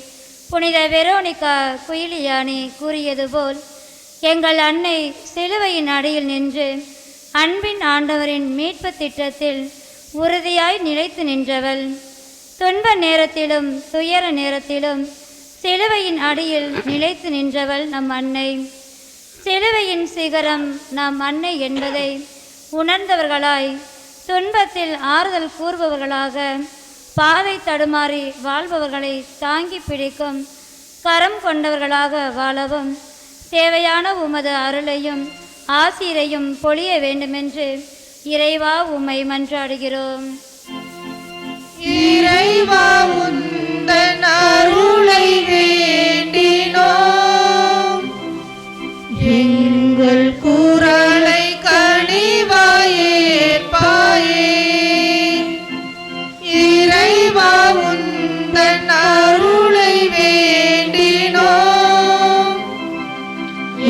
புனித வெரோனிகா குயிலியானி கூறியது போல் எங்கள் அன்னை சிலுவையின் அடியில் நின்று அன்பின் ஆண்டவரின் மீட்பு திட்டத்தில் உறுதியாய் நிலைத்து நின்றவள். துன்ப நேரத்திலும் துயர நேரத்திலும் சிலுவையின் அடியில் நிலைத்து நின்றவள் நம் அன்னை. சிலுவையின் சிகரம் நம் அன்னை என்பதை உணர்ந்தவர்களாய், துன்பத்தில் ஆறுதல் கூறுபவர்களாக, பாதை தடுமாறி வாழ்பவர்களை தாங்கி பிடிக்கும் கரம் கொண்டவர்களாக வாழவும் தேவையான உமது அருளையும் ஆசிரையும் பொழிய வேண்டுமென்று இறைவா உம்மை மன்றாடுகிறோம். இறைவா உந்தன் அருளை வேண்டினோம், எங்கள் குரலை கனிவாயேற்பாயே. இறைவா உந்தன் அருளை வேண்டினோம்,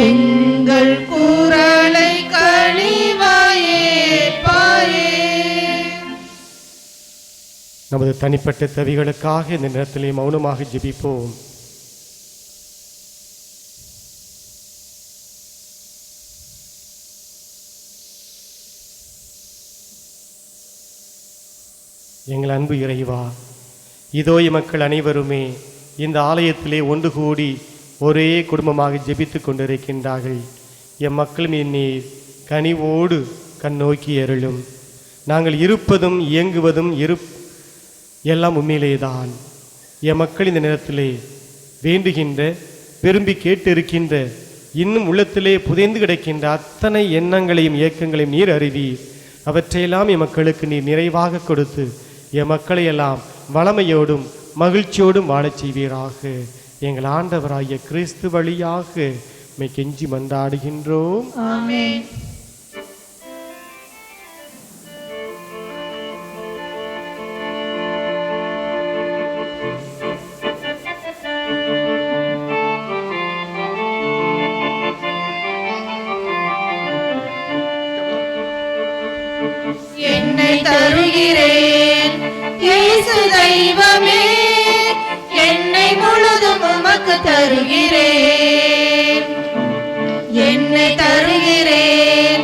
எங்கள் குரலை கனிவாயேற்பாயே. நமது தனிப்பட்ட தேவைகளுக்காக இந்த நேரத்திலே மௌனமாக ஜெபிப்போம். எங்கள் அன்பு இறைவா, இதோ மக்கள் அனைவருமே இந்த ஆலயத்திலே ஒன்று கூடி ஒரே குடும்பமாக ஜெபித்து கொண்டிருக்கின்றார்கள். எம் மக்களும் நீர் கனிவோடு கண்ணோக்கி அருளும். நாங்கள் இருப்பதும் இயங்குவதும் எல்லாம் உண்மையிலேதான். என் மக்கள் இந்த நேரத்திலே வேண்டுகின்ற, விரும்பி கேட்டு இருக்கின்ற இன்னும் உள்ளத்திலே புதைந்து கிடக்கின்ற அத்தனை எண்ணங்களையும் இயக்கங்களையும் நீர் அறிவீர். அவற்றையெல்லாம் என் மக்களுக்கு நீர் நிறைவாக கொடுத்து என் மக்களையெல்லாம் வளமையோடும் மகிழ்ச்சியோடும் வாழச் செய்வீராக. எங்கள் ஆண்டவராகிய கிறிஸ்து வழியாக மெய் கெஞ்சி மன்றாடுகின்றோம். ஆமென். என்னை தருகிறேன் இயேசு தெய்வமே, என்னை முழுதும் உமக்கு தருகிறேன். என்னை தருகிறேன்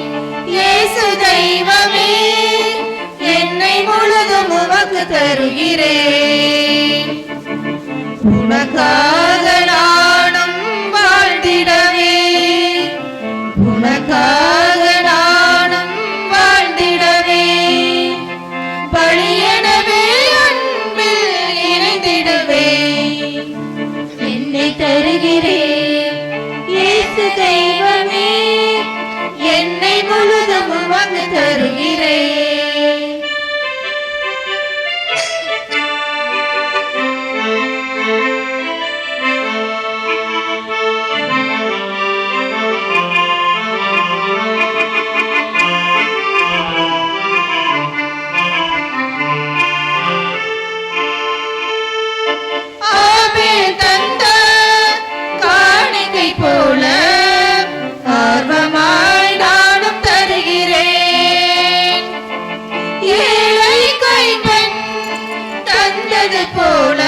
இயேசு தெய்வமே, என்னை முழுதும் உமக்கு தருகிறேன். உனக்காக நானும் வாழ்ந்திடவே, உனக்காக நானும் வாழ்ந்திடவே, பலியெனவே அன்பில் இணைந்திடவே. என்னை தருகிறேன் இயேசு தெய்வமே, என்னை முழுதும் உமக்கு தருகிறேன். ஆபேல் தந்த காணிக்கை போல ஆர்வமாய் நானும் தருகிறேன். ஏழை கைப்பெண் தந்தது போல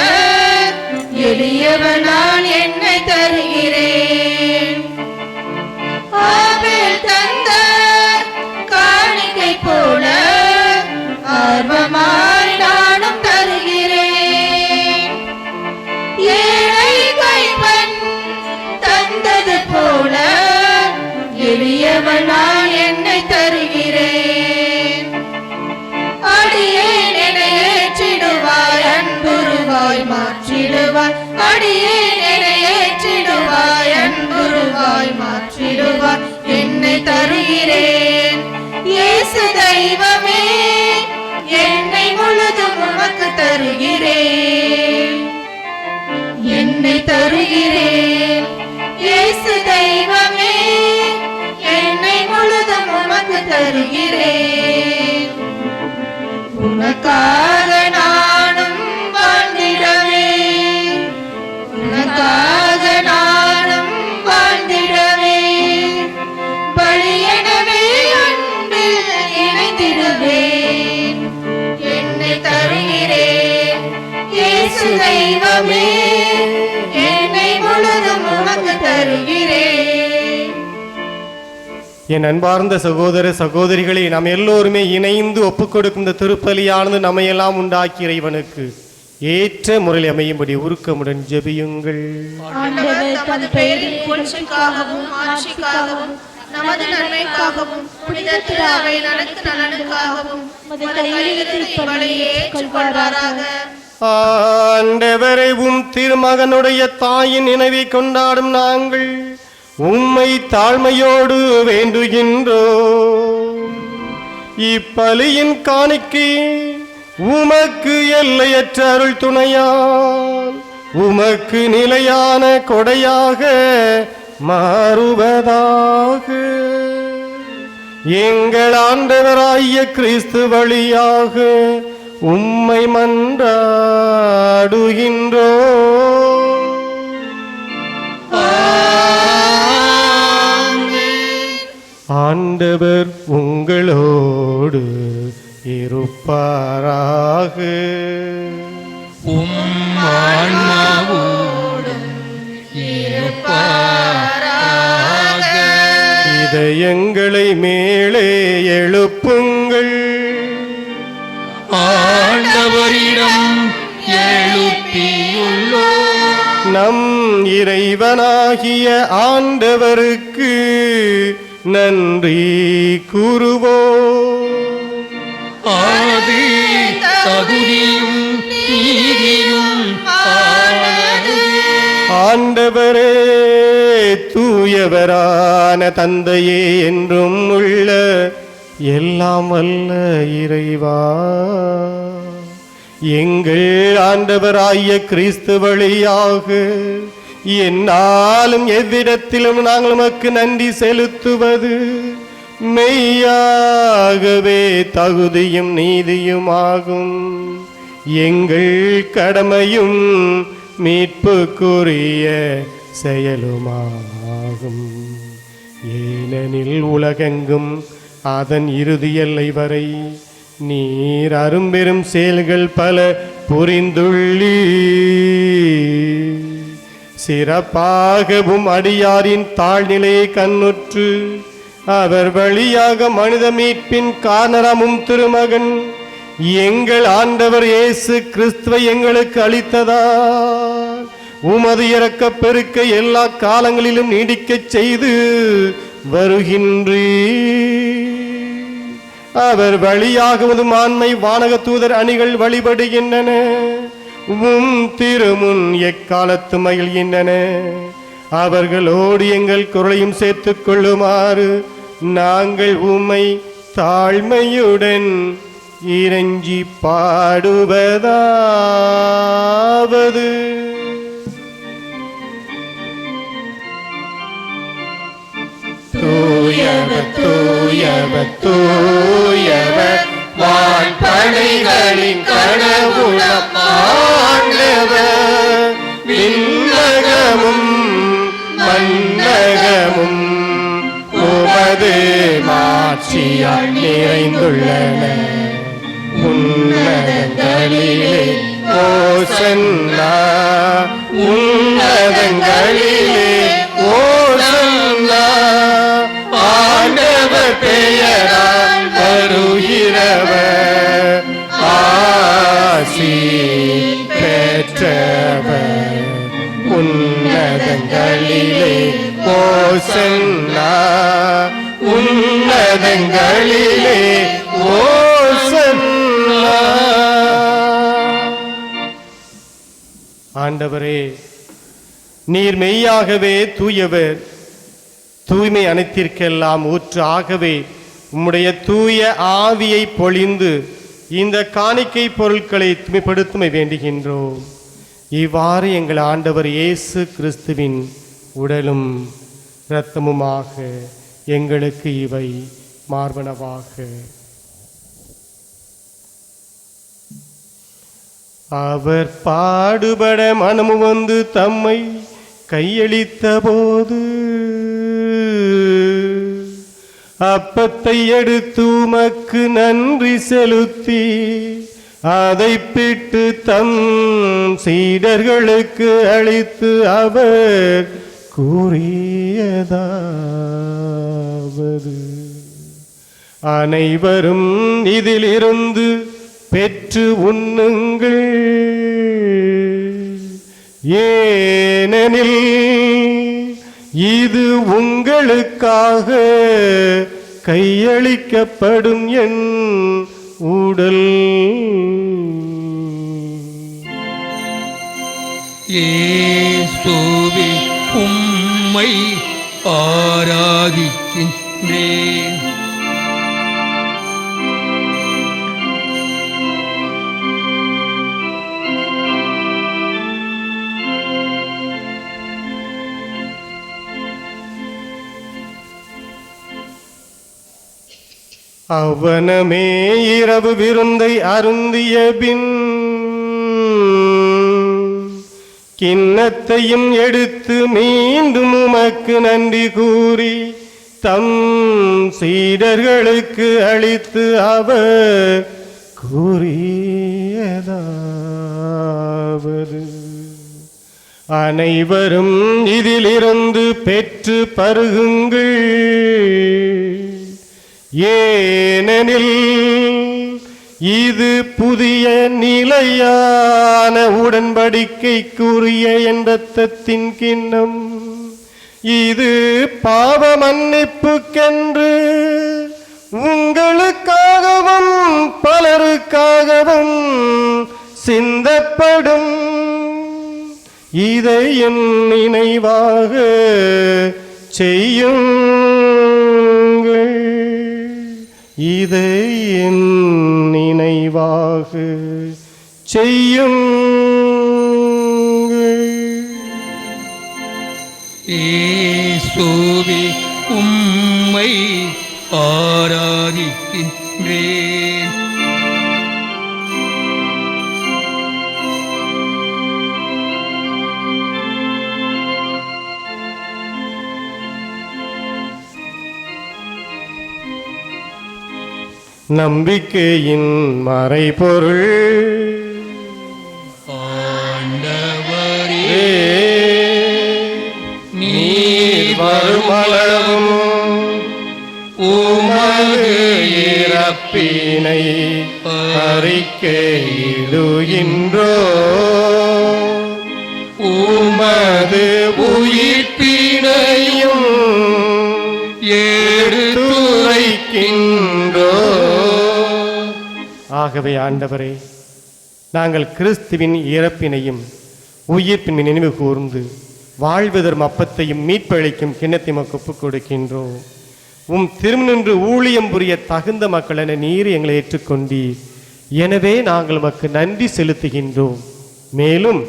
எளியவனால் என்னை தருகிறேன். ஆபேல் தந்த காணிக்கை போல ஆர்வமாய் நானும் தருகிறேன். ஏழை கைப்பெண் தந்தது போல எளியவனால் என்னை தருகிறேன். அடியேன் என்னை ஏற்றிடுவாய், அன்புருவாய் மாற்றிடுவாய். அடியேன் என்னை ஏற்றிடுவாய், அன்புருவாய் மாற்றிடுவாய். என்னை தருகிறேன் இயேசு தெய்வமே, என்னை முழுதும் உமக்கு தருகிறேன். என்னை தருகிறேன் இயேசு தெய்வமே, என்னை முழுதும் உமக்கு தருகிறேன். உனக்காக நானும் வாழ்ந்திடவே, உனக்காக நானும் வாழ்ந்திடவே, பலியெனவே அன்பில் இணைந்திடுவேன். என்னை தருகிறேன் இயேசு தெய்வமே, என்னை முழுதும் உமக்கு தருகிறேன். என் அன்பார்ந்த சகோதர சகோதரிகளை, நாம் எல்லோருமே இணைந்து ஒப்புக்கொடுக்கும் இந்த திருப்பலியானது நம்மையெல்லாம் உண்டாக்கிய இறைவனுக்கு ஏற்ற முறையில் அமையும்படி உருக்கமுடன் ஜெபியுங்கள். ஆண்டவர் தமது பெயரின் புகழ்ச்சிக்காகவும் ஆட்சிக்காகவும் நமது நன்மைக்காகவும் புனித திரு அவை நலனுக்காகவும் உமது கையிலிருந்து இவ்வழியை ஏற்றுக்கொள்வாராக. ஆண்டவரை திருமகனுடைய தாயின் நினைவை கொண்டாடும் நாங்கள் உம்மை தாழ்மையோடு வேண்டுகின்றோம். இப்பலியின் காணிக்கை உமக்கு எல்லையற்ற அருள் துணையால் உமக்கு நிலையான கொடையாக மாறுவதாக. எங்கள் ஆண்டவராகிய கிறிஸ்து வழியாக உம்மை மன்றாடுகின்றோம். ஆண்டவர் உங்களோடு இருப்பாராக. ஆன்மாவோடும் இருப்பாராக. இதயங்களை மேலே எழுப்புங்கள். ஆண்டவரிடம் எழுப்பியுள்ளோம். நம் இறைவனாகிய ஆண்டவருக்கு நன்றி கூறுவோம். அது தகுதியும் நீதியும் ஆனது. ஆண்ட ஆண்டவரே, தூயவரான தந்தையே, என்றும் உள்ள எல்லாம் வல்ல இறைவா, எங்கள் ஆண்டவராகிய கிறிஸ்து வழியாக என்னாலும் எவ்விடத்திலும் நாங்கள் உமக்கு நன்றி செலுத்துவது மெய்யாகவே தகுதியும் நீதியுமாகும். எங்கள் கடமையும் மீட்புக்குரிய செயலுமாகும். ஏனெனில் உலகெங்கும் அதன் இறுதி எல்லை வரை நீர் அரும்பெரும் செயல்கள் பல புரிந்துள்ளீர். சிறப்பாகவும் அடியாரின் தாழ்நிலையை கண்ணுற்று அவர் வழியாக மனித மீட்பின் காரணமும் திருமகன் எங்கள் ஆண்டவர் இயேசு கிறிஸ்துவை எங்களுக்கு அளித்ததால் உமது இரக்கப் பெருக்க எல்லா காலங்களிலும் நீடிக்கச் செய்து வருகின்றீர். அவர் வழியாக ஆண்மை வானக தூதர் அணிகள் வழிபடுகின்றன. திருமுன் எக்காலத்து மகிழ்கின்றன. அவர்களோடு எங்கள் குரலையும் சேர்த்துக் கொள்ளுமாறு நாங்கள் உம்மை தாழ்மையுடன் இறைஞ்சி பாடுவதாவது: தூயவர் தூயவர் தூயவர் வான்படைகளின் கடவுளம் ஆண்டவர். விண்ணகமும் மன்னகமும் உமது மாட்சியால் நிறைந்துள்ளன. உன்னதங்களிலே ஓசன்னா, உன்னதங்களிலே ஓசன்னா. ஆண்டவர் பெயரால் வருகிறவர் ஆசி பெற்றவர். உன்னதங்களிலே ஓசன்னா, உன்னதங்களிலே ஓசன்னா. ஆண்டவரே, நீர் மெய்யாகவே தூயவர், தூய்மை அனைத்திற்கெல்லாம் ஊற்று. ஆகவே உம்முடைய தூய ஆவியை பொழிந்து இந்த காணிக்கை பொருட்களை தூய்மைப்படுத்துமை வேண்டுகின்றோம். இவ்வாறு எங்கள் ஆண்டவர் இயேசு கிறிஸ்துவின் உடலும் இரத்தமுமாக எங்களுக்கு இவை மார்பனவாக. அவர் பாடுபட மனமு வந்து தம்மை கையளித்த போது அப்பத்தை எடுத்து உமக்கு நன்றி செலுத்தி அதை பிட்டு தம் சீடர்களுக்கு அளித்து அவர் கூறியதாவது: அனைவரும் இதிலிருந்து பெற்று உண்ணுங்கள், ஏனெனில் இது உங்களுக்காக கையளிக்கப்படும் என் உடல். இயேசுவே, உம்மை ஆராதிக்கின்றேன். அவனமே இரவு விருந்தை அருந்திய பின் கிண்ணத்தையும் எடுத்து மீண்டும் உமக்கு நன்றி கூறி தம் சீடர்களுக்கு அளித்து அவர் கூறியதாவது: அனைவரும் இதிலிருந்து பெற்று பருகுங்கள், ஏனெனில் இது புதிய நிலையான உடன்படிக்கைக்குரிய என் இரத்தத்தின் கிண்ணம். இது பாவ மன்னிப்புக்கென்று உங்களுக்காகவும் பலருக்காகவும் சிந்தப்படும். இதை என் நினைவாக செய்யுங்கள். இதை என் நினைவாக செய்யுங்கள். இயேசுவே உம்மை ஆராதிக்கின்றேன். நம்பிக்கையின் மறைபொருள் ஆண்டவரே, நீர் வருமளவும் உமது இறப்பினை அறிக்கையிடுகின்றோ, உமது உயிர்ப்பினையும் எடுத்துரைக்கின்றோ. ஆகவே ஆண்டவரே, நாங்கள் கிறிஸ்துவின் இறப்பினையும் உயிர்ப்பின் நினைவு கூர்ந்து வாழ்வதரும் அப்பத்தையும் மீட்பளிக்கும் கிண்ணத்தை மக்கு ஒப்புக் கொடுக்கின்றோம். உம் திருமணின்று ஊழியம் புரிய தகுந்த மக்கள் என நீர் எங்களை ஏற்றுக்கொண்டீர். எனவே நாங்கள் உமக்கு நன்றி செலுத்துகின்றோம். மேலும்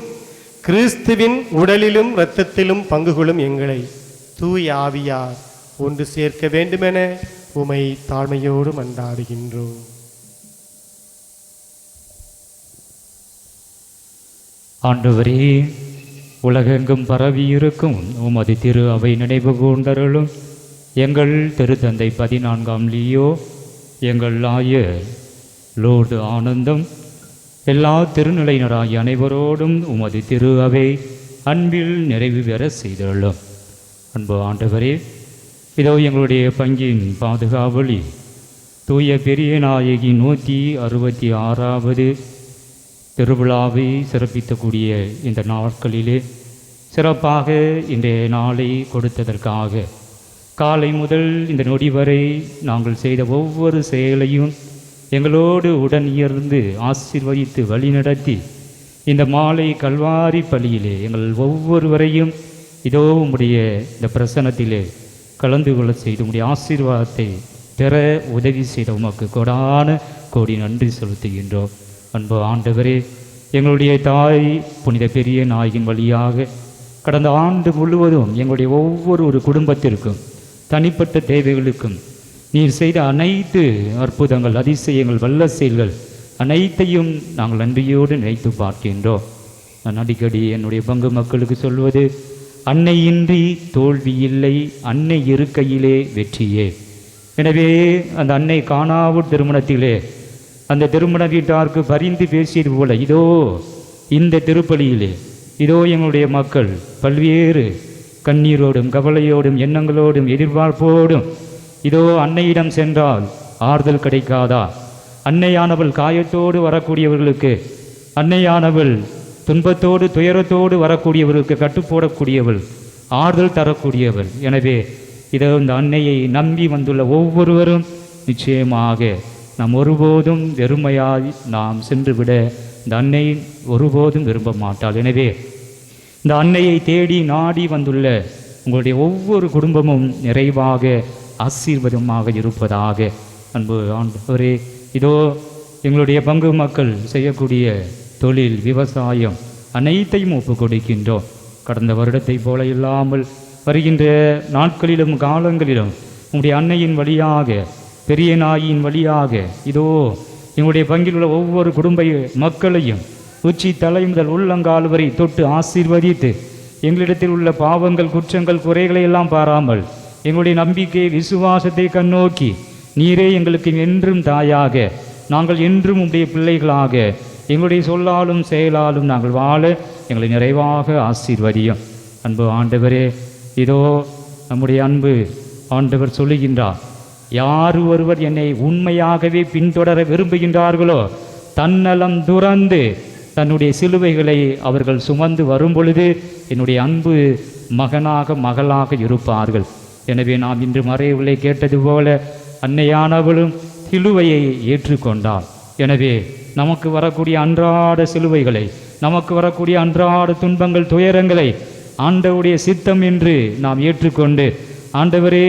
கிறிஸ்துவின் உடலிலும் இரத்தத்திலும் பங்கு கொள்ளும் எங்களை தூய ஆவியார் ஒன்று சேர்க்க வேண்டுமென உமை தாழ்மையோடு மன்றாடுகின்றோம். ஆண்டவரே, உலகெங்கும் பரவியிருக்கும் உமது திரு அவை நினைவு கூர்ந்தருளும் எங்கள் திருத்தந்தை 14ஆம் லியோ, எங்கள் ஆயர் லோர்டு ஆனந்தம், எல்லா திருநிலையினராகிய அனைவரோடும் உமது திரு அவை அன்பில் நிறைவு பெற செய்தருளும். அன்பு ஆண்டவரே, இதோ எங்களுடைய பங்கின் பாதுகாவலி தூய பெரிய நாயகி 166வது திருவிழாவை சிறப்பிக்கக்கூடிய இந்த நாட்களிலே சிறப்பாக இன்றைய நாளை கொடுத்ததற்காக காலை முதல் இந்த நொடி வரை நாங்கள் செய்த ஒவ்வொரு செயலையும் எங்களோடு உடன் இருந்து ஆசீர்வதித்து வழிநடத்தி இந்த மாலை கல்வாரி பள்ளியிலே எங்கள் ஒவ்வொருவரையும் இதோ உம்முடைய இந்த பிரசனத்திலே கலந்து கொள்ள செய்து உம்முடைய ஆசீர்வாதத்தை பெற உதவி செய்த உமக்கு கொடான கோடி நன்றி செலுத்துகின்றோம். அன்பு ஆண்டவரே, எங்களுடைய தாய் புனித பெரிய நாயகின் வழியாக கடந்த ஆண்டு முழுவதும் எங்களுடைய ஒவ்வொரு குடும்பத்திற்கும் தனிப்பட்ட தேவைகளுக்கும் நீர் செய்த அனைத்து அற்புதங்கள், அதிசயங்கள், வல்ல செயல்கள் அனைத்தையும் நாங்கள் நன்றியோடு நினைத்து பார்க்கின்றோம். நான் அடிக்கடி என்னுடைய பங்கு மக்களுக்கு சொல்வது, அன்னையின்றி தோல்வி இல்லை, அன்னை இருக்கையிலே வெற்றியே. எனவே அந்த அன்னை காணாவூர் திருமணத்திலே அந்த திருமண வீட்டாருக்கு பரிந்து பேசியது போல இதோ இந்த திருப்பலியிலே இதோ எங்களுடைய மக்கள் பல்வேறு கண்ணீரோடும் கவலையோடும் எண்ணங்களோடும் எதிர்பார்ப்போடும் இதோ அன்னையிடம் சென்றால் ஆறுதல் கிடைக்காதா? அன்னையானவள் காயத்தோடு வரக்கூடியவர்களுக்கு, அன்னையானவள் துன்பத்தோடு துயரத்தோடு வரக்கூடியவர்களுக்கு கட்டுப்போடக்கூடியவள், ஆறுதல் தரக்கூடியவள். எனவே இதோ இந்த அன்னையை நம்பி வந்துள்ள ஒவ்வொருவரும் நிச்சயமாக நாம் ஒருபோதும் வெறுமையாய் நாம் சென்றுவிட இந்த அன்னை ஒருபோதும் விரும்ப மாட்டாள். எனவே இந்த அன்னையை தேடி நாடி வந்துள்ள உங்களுடைய ஒவ்வொரு குடும்பமும் நிறைவாக ஆசீர்வாதமாக இருப்பதாக. அன்பு ஆண்டவரே, இதோ எங்களுடைய பங்கு மக்கள் செய்யக்கூடிய தொழில், விவசாயம் அனைத்தையும் ஒப்புக் கொடுக்கின்றோம். கடந்த வருடத்தை போல இல்லாமல் வருகின்ற நாட்களிலும் காலங்களிலும் உங்களுடைய அன்னையின் வழியாக, பெரிய நாயின் வழியாக இதோ எங்களுடைய பங்கில் உள்ள ஒவ்வொரு குடும்ப மக்களையும் உச்சி தலை முதல் உள்ளங்கால் வரை தொட்டு ஆசீர்வதித்து எங்களிடத்தில் உள்ள பாவங்கள், குற்றங்கள், குறைகளை எல்லாம் பாராமல் எங்களுடைய நம்பிக்கை, விசுவாசத்தை கண்ணோக்கி நீரே எங்களுக்கு என்றும் தாயாக, நாங்கள் என்றும் உடைய பிள்ளைகளாக எங்களுடைய சொல்லாலும் செயலாலும் நாங்கள் வாழ எங்களை நிறைவாக ஆசீர்வதியும். அன்பு ஆண்டவரே, இதோ நம்முடைய அன்பு ஆண்டவர் சொல்லுகின்றார், யார் ஒருவர் என்னை உண்மையாகவே பின்தொடர விரும்புகின்றார்களோ தன்னலம் துறந்து தன்னுடைய சிலுவைகளை அவர்கள் சுமந்து வரும் பொழுது என்னுடைய அன்பு மகனாக மகளாக இருப்பார்கள். எனவே நாம் இன்று மறைவுகளை கேட்டது போல அன்னையானவளும் சிலுவையை ஏற்றுக்கொண்டாள். எனவே நமக்கு வரக்கூடிய அன்றாட சிலுவைகளை நமக்கு வரக்கூடிய அன்றாட துன்பங்கள் துயரங்களை ஆண்டவருடைய சித்தம் என்று நாம் ஏற்றுக்கொண்டு, ஆண்டவரே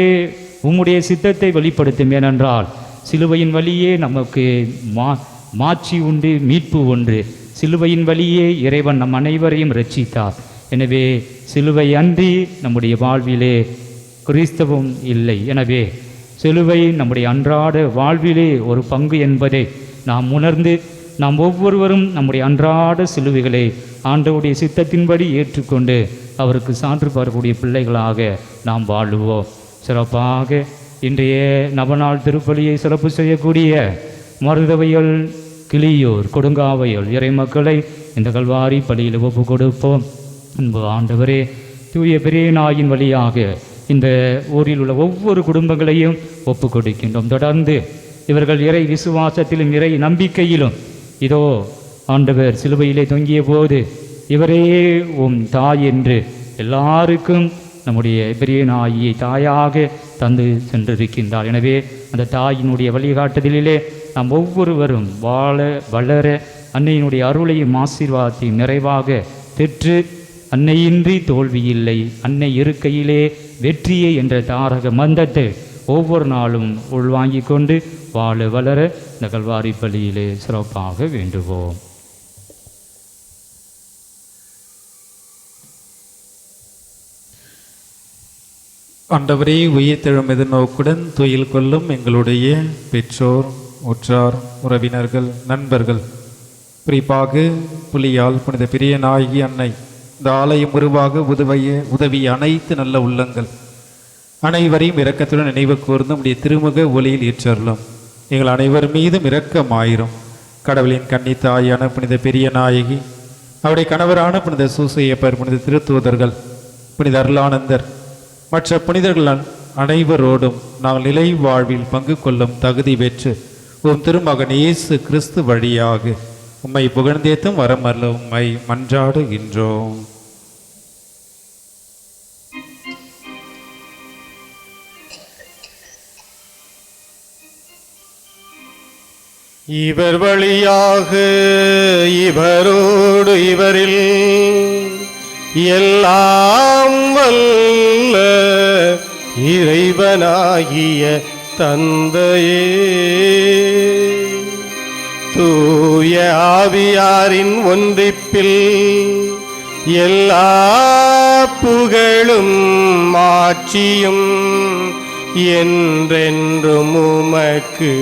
உம்முடைய சித்தத்தை வெளிப்படுத்தும். ஏனென்றால் சிலுவையின் வழியே நமக்கு மாட்சி உண்டு, மீட்பு ஒன்று. சிலுவையின் வழியே இறைவன் நம் அனைவரையும் ரட்சித்தார். எனவே சிலுவை அன்றி நம்முடைய வாழ்விலே கிறிஸ்தவம் இல்லை. எனவே சிலுவை நம்முடைய அன்றாட வாழ்விலே ஒரு பங்கு என்பதை நாம் உணர்ந்து, நாம் ஒவ்வொருவரும் நம்முடைய அன்றாட சிலுவைகளை ஆண்டவருடைய சித்தத்தின்படி ஏற்றுக்கொண்டு அவருக்கு சான்று பெறக்கூடிய பிள்ளைகளாக நாம் வாழுவோம். சிறப்பாக இன்றைய நவநாள் திருப்பலியை சிறப்பு செய்யக்கூடிய மருதவையல், கிளியூர், கொடுங்காவையல் இறை மக்களை இந்த கல்வாரி பலியில் ஒப்பு கொடுப்போம். அன்பு ஆண்டவரே, தூய பெரிய நாயின் வழியாக இந்த ஊரில் உள்ள ஒவ்வொரு குடும்பங்களையும் ஒப்பு கொடுக்கின்றோம். தொடர்ந்து இவர்கள் இறை விசுவாசத்திலும் இறை நம்பிக்கையிலும், இதோ ஆண்டவர் சிலுவையிலே தொங்கிய போது இவரே உம் தாய் என்று எல்லாருக்கும் நம்முடைய பெரிய நாயை தாயாக தந்து சென்றிருக்கின்றார். எனவே அந்த தாயினுடைய வழிகாட்டுதலிலே நாம் ஒவ்வொருவரும் வாழ வளர அன்னையினுடைய அருளையும் ஆசீர்வாதத்தையும் நிறைவாக பெற்று, அன்னையின்றி தோல்வி இல்லை, அன்னை இருக்கையிலே வெற்றியே என்ற தாரக மந்தத்தை ஒவ்வொரு நாளும் உள்வாங்கி கொண்டு வாழ வளர இந்த கல்வாரி பலியிலே சிறப்பாக வேண்டுவோம். ஆண்டவரே, உயிர்த்தெழும் எதிர்நோக்குடன் துயில் கொள்ளும் எங்களுடைய பெற்றோர், உற்றார், உறவினர்கள், நண்பர்கள், குறிப்பாக புலியால் புனித பெரிய நாயகி அன்னை, இந்த ஆலயம் உருவாக உதவிய அனைத்து நல்ல உள்ளங்கள் அனைவரையும் இரக்கத்துடன் நினைவு கூர்ந்து நம்முடைய திருமுக ஒளியில் ஏற்றருளும். எங்கள் அனைவர் மீதும் இரக்கமாயிரும். கடவுளின் கன்னி தாயான புனித பெரிய நாயகி, அவருடைய கணவரான புனித சூசையப்பர், புனித திருத்தூதர்கள், புனித அருளானந்தர், மற்ற புனிதர்கள் அனைவரோடும் நாங்கள் நிலை வாழ்வில் பங்கு கொள்ளும் தகுதி பெற்று உம் திருமகன் இயேசு கிறிஸ்து வழியாக உம்மை புகழ்ந்தேத்தும் வரமல்ல உம்மை மன்றாடுகின்றோம். இவர் வழியாக இவரோடு இவரில் எல்லாம் வல்ல இறைவனாகிய தந்தையே, தூய ஆவியாரின் ஒன்றிப்பில் எல்லா புகழும் ஆட்சியும் என்றென்றும் உமக்கு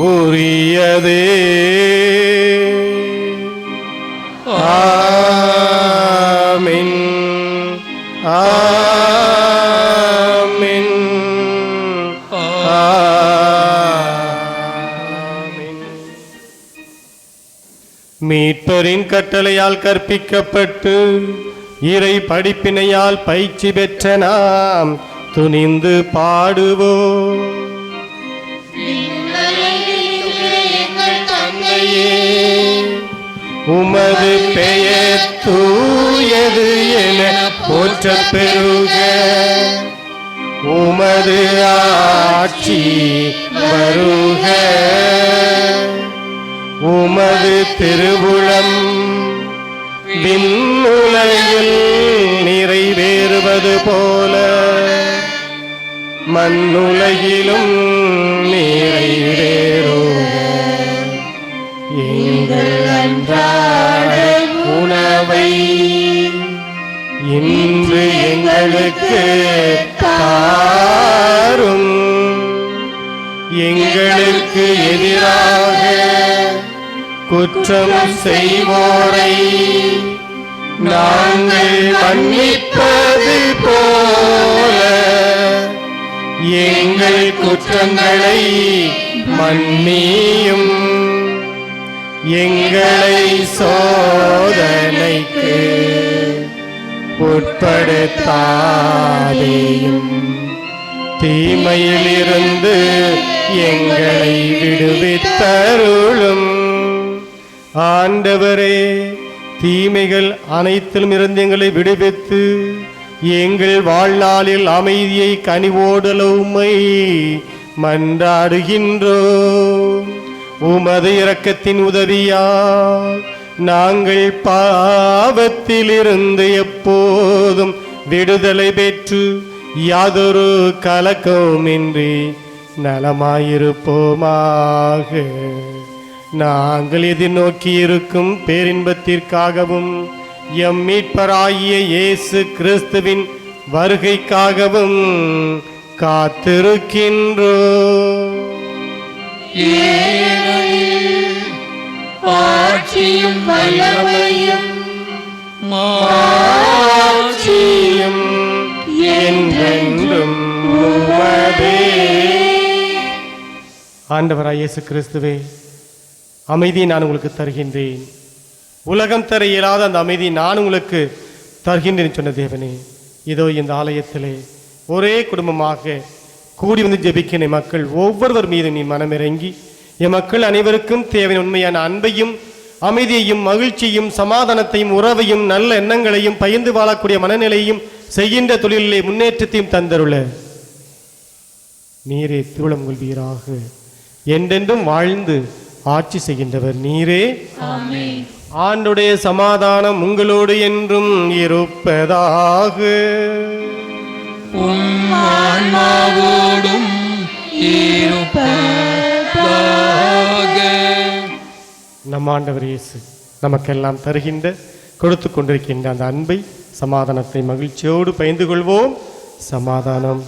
உரியதே. ஆமென். ஆமென். ஆமென். மீட்பரின் கட்டளையால் கற்பிக்கப்பட்டு இறை படிப்பினையால் பயிற்சி பெற்ற நாம் துணிந்து பாடுவோம். உமது பெயர் தூயது என போற்றப் பெறுக. உமது ஆட்சி வருக. உமது திருவுளம் விண்ணுலகில் நிறைவேறுவது போல மண்ணுலகிலும் நிறைவேறுக. எங்கள் அன்றாட உணவை இன்று எங்களுக்கு தாரும். எங்களுக்கு எதிராக குற்றம் செய்வோரை நாங்கள் மன்னிப்பது போல எங்கள் குற்றங்களை மன்னியும். எங்களை சோதனைக்கு உட்படுத்தாதேயும், தீமையிலிருந்து எங்களை விடுவித்தருளும். ஆண்டவரே, தீமைகள் அனைத்திலும் இருந்து எங்களை விடுவித்து எங்கள் வாழ்நாளில் அமைதியை கனிவோடல உம்மை மன்றாடுகின்றோம். உமது இரக்கத்தின் உதவியால் நாங்கள் பாவத்திலிருந்து எப்போதும் விடுதலை பெற்று யாதொரு கலக்கமின்றி நலமாயிருப்போமாக. நாங்கள் எதிர்நோக்கி இருக்கும் பேரின்பத்திற்காகவும் எம் மீட்பராகிய இயேசு கிறிஸ்துவின் வருகைக்காகவும் காத்திருக்கின்றோம். ஆட்சியும் வல்லமையும் மாட்சியும் என்றென்றும் உமதே. ஆண்டவராய் இயேசு கிறிஸ்துவே, அமைதியை நான் உங்களுக்கு தருகின்றேன். உலகம் தர இயலாத அந்த அமைதியை நான் உங்களுக்கு தருகின்றேன் சொன்ன தேவனே, இதோ இந்த ஆலயத்திலே ஒரே குடும்பமாக கூடி வந்து ஜெபிக்கிற மக்கள் ஒவ்வொருவர் மீது நீ மனமிறங்கி என் மக்கள் அனைவருக்கும் தேவையான உண்மையான அன்பையும் அமைதியையும் மகிழ்ச்சியும் சமாதானத்தையும் உறவையும் நல்ல எண்ணங்களையும் பகிர்ந்து வாழக்கூடிய மனநிலையும் செய்கின்ற தொழிலிலே முன்னேற்றத்தையும் தந்தருள நீரே திருவுளம் கொள்வீராக. என்றென்றும் வாழ்ந்து ஆட்சி செய்கின்றவர் நீரே. ஆண்டுடைய சமாதானம் உங்களோடு என்றும் இருப்பதாக. ஆன்மாவோடும் இருப்பதாக. நம் ஆண்டவர் இயேசு நமக்கெல்லாம் தருகின்ற கொடுத்து கொண்டிருக்கின்ற அந்த அன்பை சமாதானத்தை மகிழ்ச்சியோடு பகிர்ந்து கொள்வோம். சமாதானம்.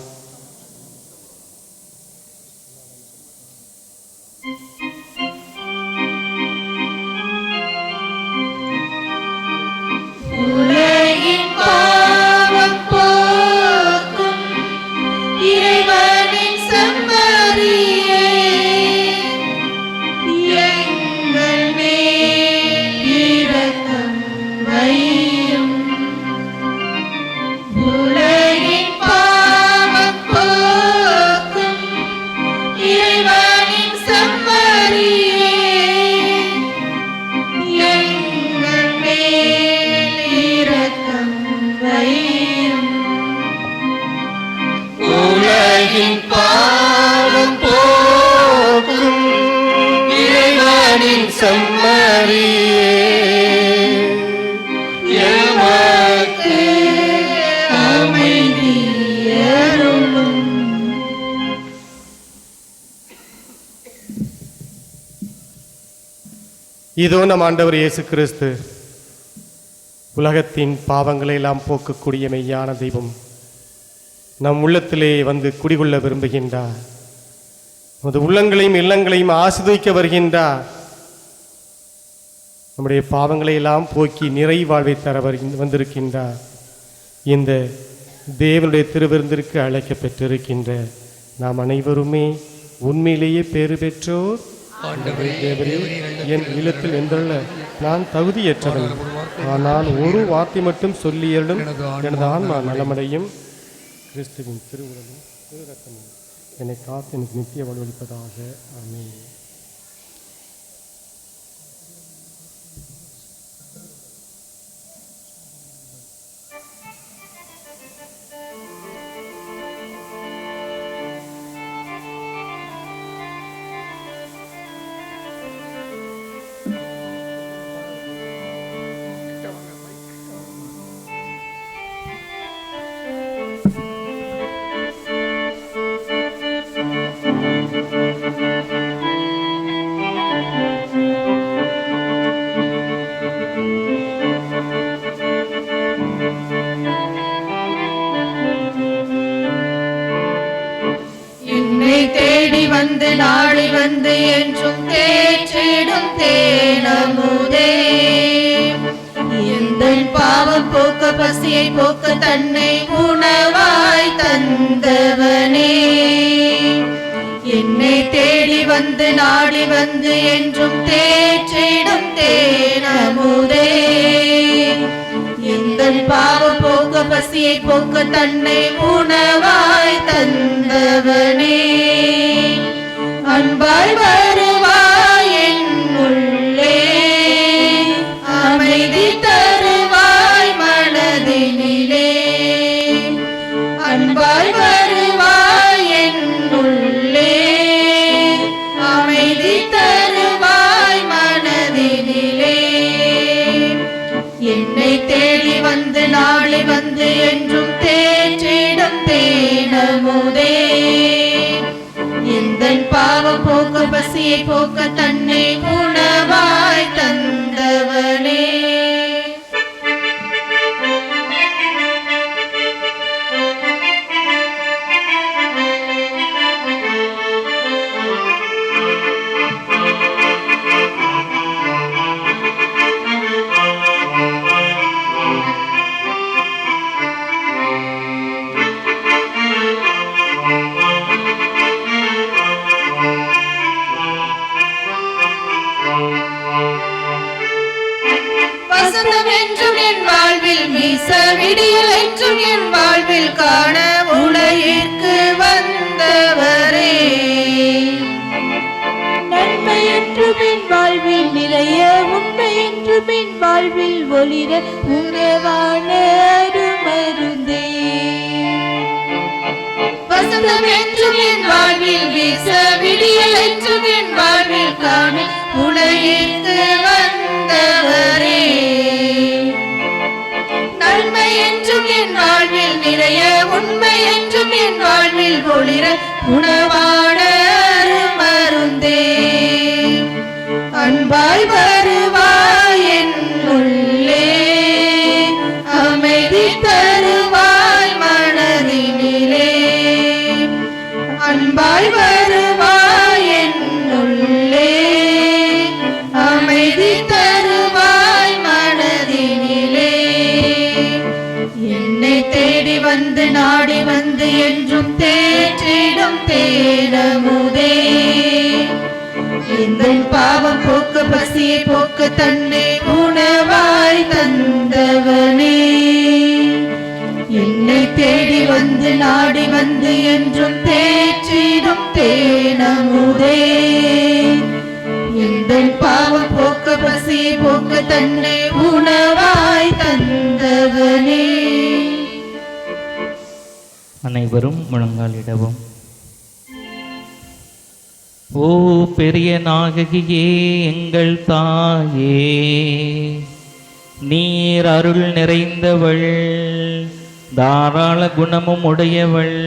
உலகின் பாவம் போக்கும் இறைவனின் செம்மறியே, எங்கள் மேல் இரக்கம் வையும். உலகின் பாவம் போக்கும் இறைவனின் செம்மறியே, எங்கள் மேல் இரக்கம் வையும். உலகின் பாவம் போக்கும் இறைவனின் செம்மறியே, எமக்கு அமைதி அருளும். இதோ நம் ஆண்டவர் இயேசு கிறிஸ்து உலகத்தின் பாவங்களை எல்லாம் போக்கக்கூடிய மெய்யான தெய்வம் நம் உள்ளத்திலே வந்து குடிகொள்ள விரும்புகின்றார். நமது உள்ளங்களையும் இல்லங்களையும் ஆசிர்வதிக்க வருகின்றார். நம்முடைய பாவங்களை எல்லாம் போக்கி நிறை வாழ்வை தர வந்திருக்கின்றார். இந்த தேவனுடைய திருவிருந்திற்கு அழைக்க பெற்றிருக்கின்ற நாம் அனைவருமே உண்மையிலேயே பேறு பெற்றோர். தேவரே, என் இல்லத்தில் என்றல்ல நான் தகுதியற்றவன், ஆனால் ஒரு வார்த்தை மட்டும் சொல்லியலும் எனது ஆன்மா நலமடையும். கிறிஸ்துவின் திருவுடலும் திரு ரத்தமும் என்னை காத்து எனக்கு நித்திய வாழ்வளிப்பதாக. ஆமென். என்னை தேடி வந்து நாடி வந்து என்றும் தேற்றிடும் தேனமுதே, எங்கள் பாவம் போக்க பசியை போக்க தன்னை உணவாய் தந்தவனே. என்னை தேடி வந்து நாடி வந்து என்றும் தேற்றிடும் தேனமுதே, எங்கள் பாவம் போக்க பசியை போக்க தன்னை உணவாய் தந்தவனே. அன்பாய் வருவாய் என் உள்ளே, அமைதி தருவாய் மனதினிலே. அன்பாய் வருவாய் என் உள்ளே, அமைதி தருவாய் மனதினிலே. போக்க பசியை போக்க தன்னை உணவாய் தந்தவனே. வசந்தம் என்றும் என் வாழ்வில் வீச விடியல் என்றும் என் வாழ்வில் காண உலகிற்கு வந்தவரே. நன்மை என்றும் என் வாழ்வில் நிறைய உண்மை என்றும் என் வாழ்வில் ஒளிர உறவான அருமருந்தே. வசந்தம் என்றும் என் வாழ்வில் வீச விடியல் என்றும் என் வாழ்வில் காண உலகிற்கு வந்தவரே. நன்மை என்றும் என் வாழ்வில் நிறைய உண்மை என்றும் என் வாழ்வில் ஒளிர உணவான அருமருந்தே. அன்பாய் வருவாய் என் உள்ளே, அமைதி தருவாய் மனதினிலே. அன்பாய் வருவாய் என் உள்ளே, அமைதி தருவாய் மனதினிலே. என்னை தேடி வந்து நாடி வந்து என்றும் தேற்றிடும் தேனமுதே. இந்த பாவம் போக்க பசியை போக்க தன்னை உணவாய் தந்தவனே. என்னை தேடி வந்து நாடி வந்து என்றும் தேற்றிடும் தேனமுதே. இந்த பாவம் போக்க பசியை போக்க தன்னை உணவாய் தந்தவனே. அனைவரும் முழங்காலிடவும். ஓ பெரிய நாயகியே எங்கள் தாயே, நீர் அருள் நிறைந்தவள், தாராள குணமும் உடையவள்.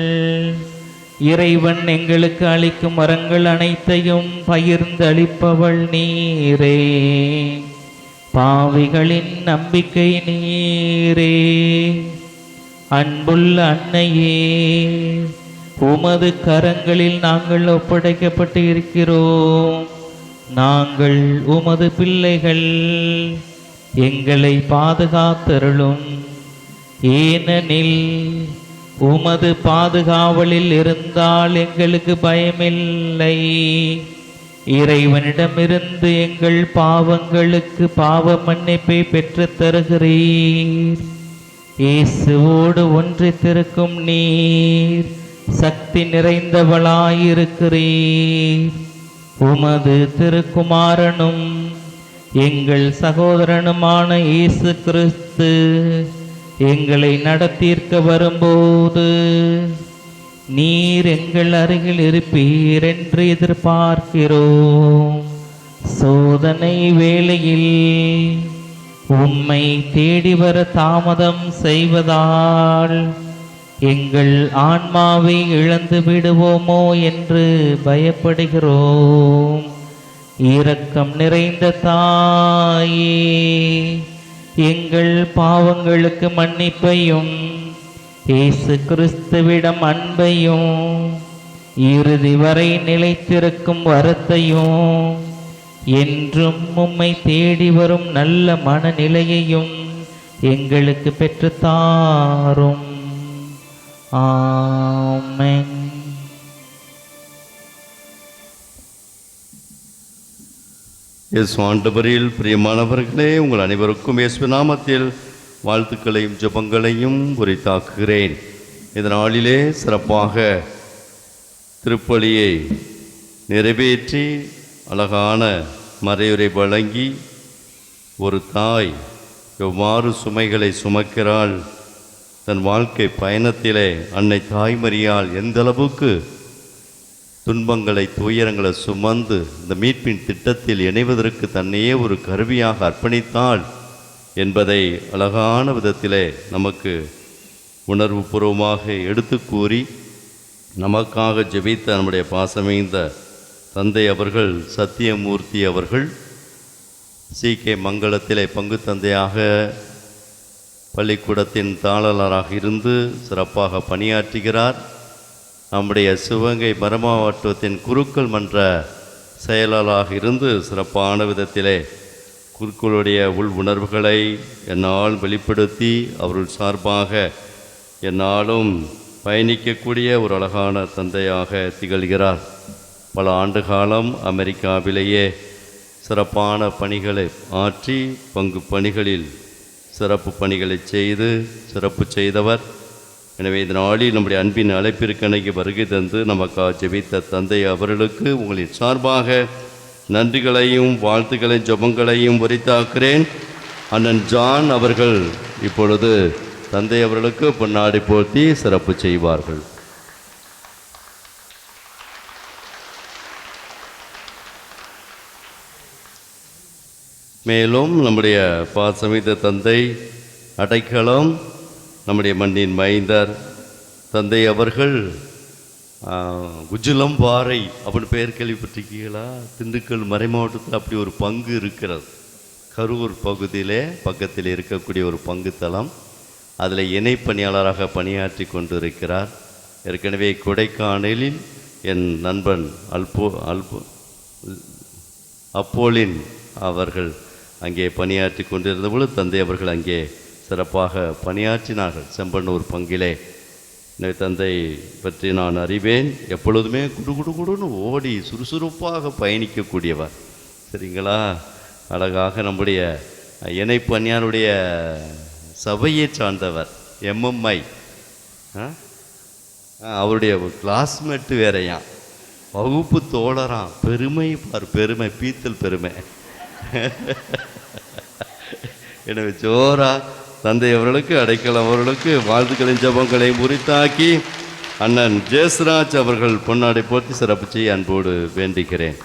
இறைவன் எங்களுக்கு அளிக்கும் வரங்கள் அனைத்தையும் பகிர்ந்து அளிப்பவள் நீரே. பாவிகளின் நம்பிக்கை நீரே. அன்புள்ள அன்னையே, உமது கரங்களில் நாங்கள் ஒப்படைக்கப்பட்டு இருக்கிறோம். நாங்கள் உமது பிள்ளைகள், எங்களை பாதுகாத்தருளும். ஏனெனில் உமது பாதுகாவலில் இருந்தால் எங்களுக்கு பயமில்லை. இறைவனிடமிருந்து எங்கள் பாவங்களுக்கு பாவ மன்னிப்பை பெற்று தருகிறீர். இயேசுவோடு ஒன்றித்திருக்கும் நீர் சக்தி நிறைந்தவளாயிருக்கிறீர். உமது திருக்குமாரனும் எங்கள் சகோதரனுமான இயேசு கிறிஸ்து எங்களை நடத்தீர்க்க வரும்போது நீர் எங்கள் அருகில் இருப்பீர் என்று எதிர்பார்க்கிறோம். சோதனை வேளையில் உம்மை தேடி வர தாமதம் செய்வதால் எங்கள் ஆன்மாவை இழந்து விடுவோமோ என்று பயப்படுகிறோம். இரக்கம் நிறைந்த தாயே, எங்கள் பாவங்களுக்கு மன்னிப்பையும் இயேசு கிறிஸ்துவிடம் அன்பையும் இறுதி வரை நிலைத்திருக்கும் வரத்தையும் என்றும் உம்மை தேடி வரும் நல்ல மனநிலையையும் எங்களுக்கு பெற்றுத்தாரும். ஆமென். இயேசு ஆண்டவரில் பிரியமானவர்களே, உங்கள் அனைவருக்கும் இயேசு நாமத்தில் வாழ்த்துக்களையும் ஜெபங்களையும் உரித்தாக்குகிறேன். இந்த நாளிலே சிறப்பாக திருப்பலியை நிறைவேற்றி அழகான மறையுரை வழங்கி ஒரு தாய் எவ்வாறு சுமைகளை சுமக்கிறாள், தன் வாழ்க்கை பயணத்திலே அன்னை தாய்மரியால் எந்த அளவுக்கு துன்பங்களை துயரங்களை சுமந்து இந்த மீட்பின் திட்டத்தில் இணைவதற்கு தன்னையே ஒரு கருவியாக அர்ப்பணித்தாள் என்பதை அழகான விதத்திலே நமக்கு உணர்வுபூர்வமாக எடுத்து கூறி நமக்காக ஜெபித்த நம்முடைய பாசமைந்த தந்தை அவர்கள் சத்தியமூர்த்தி அவர்கள் CK மங்களத்திலே பங்கு தந்தையாக பள்ளிக்கூடத்தின் தாளராக இருந்து சிறப்பாக பணியாற்றுகிறார். நம்முடைய சிவகங்கை மரமாவட்டத்தின் குருக்கள் மன்ற செயலாளராக இருந்து சிறப்பான விதத்திலே குருக்களுடைய உள் உணர்வுகளை என்னால் வெளிப்படுத்தி அவர்கள் சார்பாக என்னாலும் பயணிக்கக்கூடிய ஒரு அழகான தந்தையாக திகழ்கிறார். பல ஆண்டு காலம் அமெரிக்காவிலேயே சிறப்பான பணிகளை ஆற்றி பங்கு பணிகளில் சிறப்பு பணிகளை செய்து சிறப்பு செய்தவர். எனவே இந்த நாளில் நம்முடைய அன்பின் அழைப்பிற்கு அன்னைக்கு வருகை தந்து நமக்காக ஜெபித்த தந்தை அவர்களுக்கு உங்களின் சார்பாக நன்றிகளையும் வாழ்த்துக்களையும் ஜெபங்களையும் உரித்தாக்குகிறேன். அண்ணன் ஜான் அவர்கள் இப்பொழுது தந்தை அவர்களுக்கு பொன்னாடை போர்த்தி சிறப்பு செய்வார்கள். மேலும் நம்முடைய பாசமித்த தந்தை அடைக்கலம் நம்முடைய மண்ணின் மைந்தர் தந்தை அவர்கள் குஜிலம் பாறை அப்படின்னு பெயர் கேள்விப்பட்டிருக்கீங்களா? திண்டுக்கல் மறைமாவட்டத்தில் அப்படி ஒரு பங்கு இருக்கிறது. கரூர் பகுதியிலே பக்கத்தில் இருக்கக்கூடிய ஒரு பங்கு தளம். அதில் இணை பணியாளராக பணியாற்றி கொண்டு இருக்கிறார். ஏற்கனவே கொடைக்கானலில் என் நண்பன் அப்போலின் அவர்கள் அங்கே பணியாற்றி கொண்டிருந்த பொழுது தந்தை அவர்கள் அங்கே சிறப்பாக பணியாற்றினார்கள் செம்பனூர் பங்கிலே. எனவே தந்தை பற்றி நான் அறிவேன். எப்பொழுதுமே குடுன்னு ஓடி சுறுசுறுப்பாக பயணிக்கக்கூடியவர். சரிங்களா? அழகாக நம்முடைய இணை பணியாருடைய சபையை சார்ந்தவர். MMI அவருடைய கிளாஸ்மேட்டு வேறையாம், வகுப்பு தோழராம். பெருமை பார், பெருமை, பீத்தல் பெருமை. எனவே ஜோரா தந்தை அவர்களுக்கு அடைக்கலம் அவர்களுக்கு வாழ்த்துக்களின் ஜபங்களையும் உரித்தாக்கி அண்ணன் ஜெயஸ்ராஜ் அவர்கள் பொன்னாடை போர்த்தி சிறப்பு செய்ய அன்போடு வேண்டிக்கிறேன்.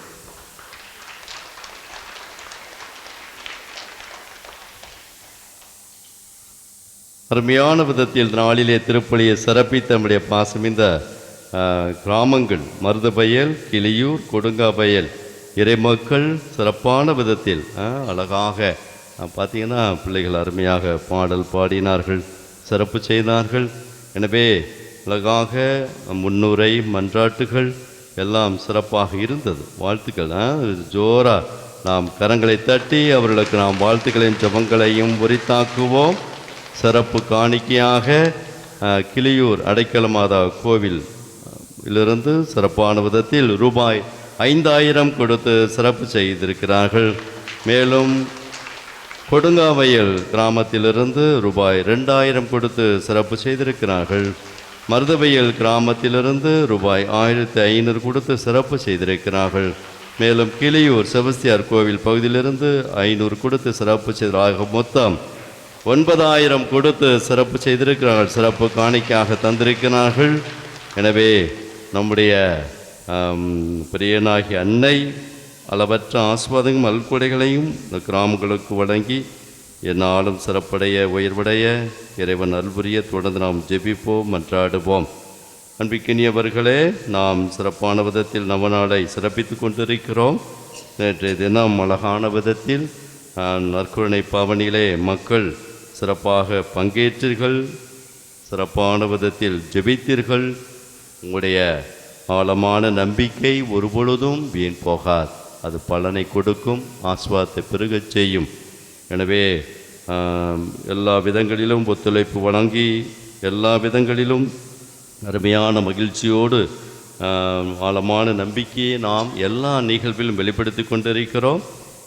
அருமையான விதத்தில் நாளிலே திருப்பலியை சிறப்பித்த நம்முடைய பாசமிந்த கிராமங்கள் மருதபயல், கிளியூர், கொடுங்காபயல் இறைமக்கள் சிறப்பான விதத்தில் அழகாக பார்த்தீங்கன்னா பிள்ளைகள் அருமையாக பாடல் பாடினார்கள், சிறப்பு செய்தார்கள். எனவே அழகாக முன்னுரை மன்றாட்டுகள் எல்லாம் சிறப்பாக இருந்தது. வாழ்த்துக்கள். ஜோரா நாம் கரங்களை தட்டி அவர்களுக்கு நாம் வாழ்த்துக்களையும் ஜபங்களையும் உரித்தாக்குவோம். சிறப்பு காணிக்கையாக கிளியூர் அடைக்கல மாதா கோவிலிருந்து சிறப்பான விதத்தில் ரூபாய் 5000 கொடுத்து சிறப்பு செய்திருக்கிறார்கள். மேலும் கொடுங்காவயல் கிராமத்திலிருந்து ரூபாய் 2000 கொடுத்து சிறப்பு செய்திருக்கிறார்கள். மருதவயல் கிராமத்திலிருந்து ரூபாய் 1500 கொடுத்து சிறப்பு செய்திருக்கிறார்கள். மேலும் கிளியூர் செபஸ்தியார் கோவில் பகுதியிலிருந்து 500 கொடுத்து சிறப்பு செய்தார்கள். மொத்தம் 9000 கொடுத்து சிறப்பு செய்திருக்கிறார்கள். சிறப்பு காணிக்கையாக தந்திருக்கிறார்கள். எனவே நம்முடைய பிரியனாகி அன்னை அளவற்ற ஆஸ்வாதங்களும் அல்கொடைகளையும் இந்த கிராமங்களுக்கு வழங்கி என்னாலும் சிறப்படைய உயர்வடைய இறைவன் அல்புரிய தொடர்ந்து நாம் ஜெபிப்போம், மன்றாடுவோம். அன்பிக்கினியவர்களே, நாம் சிறப்பான விதத்தில் நவநாளை சிறப்பித்து கொண்டிருக்கிறோம். நேற்றைய தினம் அழகான விதத்தில் நற்கருணை பாவனிலே மக்கள் சிறப்பாக பங்கேற்றீர்கள், சிறப்பான விதத்தில் ஜெபித்தீர்கள். உங்களுடைய ஆழமான நம்பிக்கை ஒருபொழுதும் வீண் போகாது. அது பலனை கொடுக்கும், ஆஸ்வாதத்தை பெருகச் செய்யும். எனவே எல்லா விதங்களிலும் ஒத்துழைப்பு வழங்கி எல்லா விதங்களிலும் அருமையான மகிழ்ச்சியோடு ஆழமான நம்பிக்கையை நாம் எல்லா நிகழ்விலும் வெளிப்படுத்தி கொண்டிருக்கிறோம்.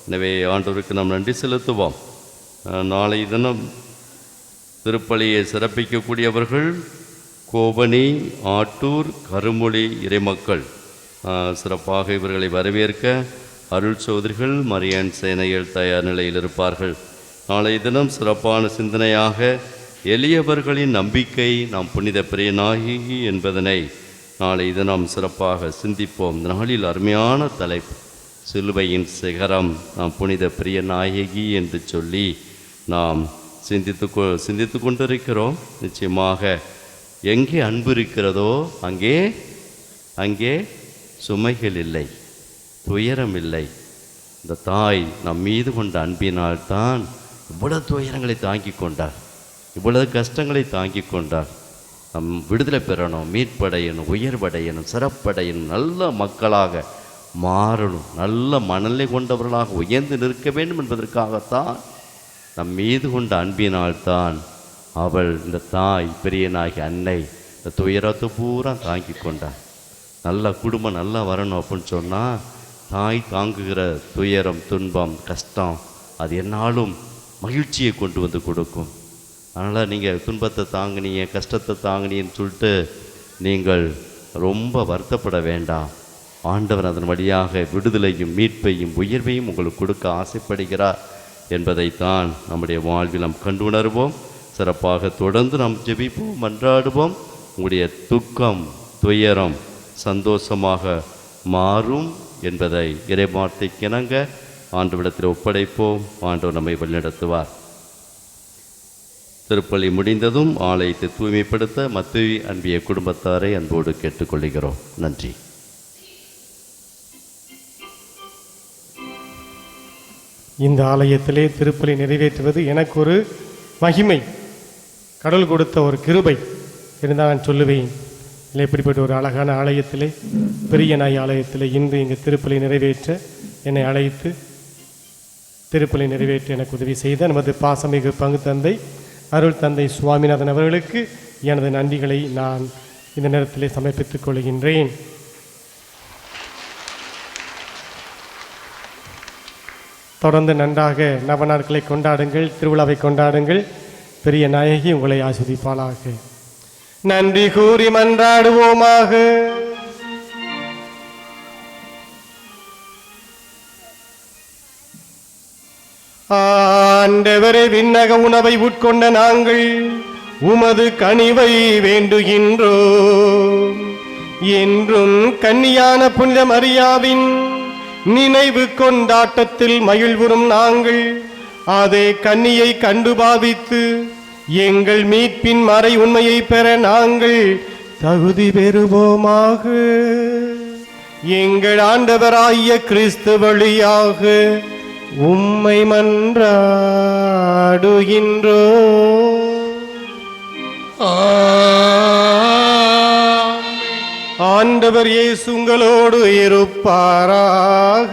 எனவே ஆண்டவருக்கு நாம் நன்றி செலுத்துவோம். நாளை தினம் திருப்பலியை சிறப்பிக்கக்கூடியவர்கள் கோவணி, ஆட்டூர், கருமொழி இறைமக்கள். சிறப்பாக இவர்களை வரவேற்க அருள் சௌதரிகள் மரியன் சேனையில் தயார் நிலையில் இருப்பார்கள். நாளை தினம் சிறப்பான சிந்தனையாக எளியவர்களின் நம்பிக்கை நாம் புனித பிரியநாயகி என்பதனை நாளை தினம் சிறப்பாக சிந்திப்போம். நாளில் அருமையான தலைப்பு சிலுவையின் சிகரம் நாம் புனித பிரியநாயகி என்று சொல்லி நாம் சிந்தித்து கொண்டிருக்கிறோம். நிச்சயமாக எங்கே அன்பு இருக்கிறதோ அங்கே சுமைகள் இல்லை. துயரம் இல்லை. இந்த தாய் நம் மீது கொண்ட அன்பினால்தான் இவ்வளவு துயரங்களை தாங்கி கொண்டார், இவ்வளவு கஷ்டங்களை தாங்கி கொண்டார். நம் விடுதலை பெறணும், மீட்படையணும், உயர்வடையணும், சிறப்படையணும், நல்ல மக்களாக மாறணும், நல்ல மனநிலை கொண்டவர்களாக உயர்ந்து நிற்க வேண்டும் என்பதற்காகத்தான் நம் மீது கொண்ட அன்பினால்தான் அவள், இந்த தாய், பெரியனாகி அன்னை இந்த துயரத்தை பூரா தாங்கி கொண்டார். நல்ல குடும்பம் நல்லா வரணும் அப்படின்னு சொன்னால் தாய் தாங்குகிற துயரம், துன்பம், கஷ்டம் அது என்னாலும் மகிழ்ச்சியை கொண்டு வந்து கொடுக்கும். அதனால் நீங்கள் துன்பத்தை தாங்கினீங்க, கஷ்டத்தை தாங்கினீன்னு சொல்லிட்டு நீங்கள் ரொம்ப வருத்தப்பட வேண்டாம். ஆண்டவர் அதன் வழியாக விடுதலையும் மீட்பையும் உயர்வையும் உங்களுக்கு கொடுக்க ஆசைப்படுகிறார் என்பதைத்தான் நம்முடைய வாழ்வில் நாம் கண்டு உணர்வோம். சிறப்பாக தொடர்ந்து நாம் ஜெபிப்போம், மன்றாடுவோம். உங்களுடைய துக்கம், துயரம் சந்தோஷமாக மாறும் என்பதை இறைவார்த்தைக்கிணங்க ஆண்டவரிடத்தில் ஒப்படைப்போம். ஆண்டவர் நம்மை வழிநடத்துவார். திருப்பலி முடிந்ததும் ஆலயத்தை தூய்மைப்படுத்த மத்தேயு அன்பிய குடும்பத்தாரை அன்போடு கேட்டுக்கொள்கிறோம். நன்றி. இந்த ஆலயத்திலே திருப்பலி நிறைவேற்றுவது எனக்கு ஒரு மகிமை, கடவுள் கொடுத்த ஒரு கிருபை இருந்தால் நான் சொல்லுவேன். இல்லை, இப்படிப்பட்ட ஒரு அழகான ஆலயத்திலே, பெரிய நாய் ஆலயத்திலே இன்று இங்கு திருப்பலி நிறைவேற்ற என்னை அழைத்து திருப்பலி நிறைவேற்ற எனக்கு உதவி செய்த நமது பாசமிகு பங்கு தந்தை அருள் தந்தை சுவாமிநாதன் அவர்களுக்கு எனது நன்றிகளை நான் இந்த நேரத்திலே சமர்ப்பித்துக் கொள்கின்றேன். தொடர்ந்து நன்றாக நவநாட்களை கொண்டாடுங்கள், திருவிழாவை கொண்டாடுங்கள். பெரிய நாயகி உங்களை ஆசீர்வதிப்பாளாக. நன்றி கூறி மன்றாடுவோமாக. ஆண்டவரே, விண்ணக உணவை உட்கொண்ட நாங்கள் உமது கனிவை வேண்டுகின்றோம். என்றும் கன்னியான புனித மரியாவின் நினைவு கொண்டாட்டத்தில் மகிழ்வுறும் நாங்கள் அதே கன்னியை கண்டு பாவித்து எங்கள் மீட்பின் மறை உண்மையை பெற நாங்கள் தகுதி பெறுவோமாக. எங்கள் ஆண்டவராகிய கிறிஸ்து வழியாக உம்மை மன்றாடுகின்றோ. ஆண்டவர் இயேசு உங்களோடு இருப்பாராக.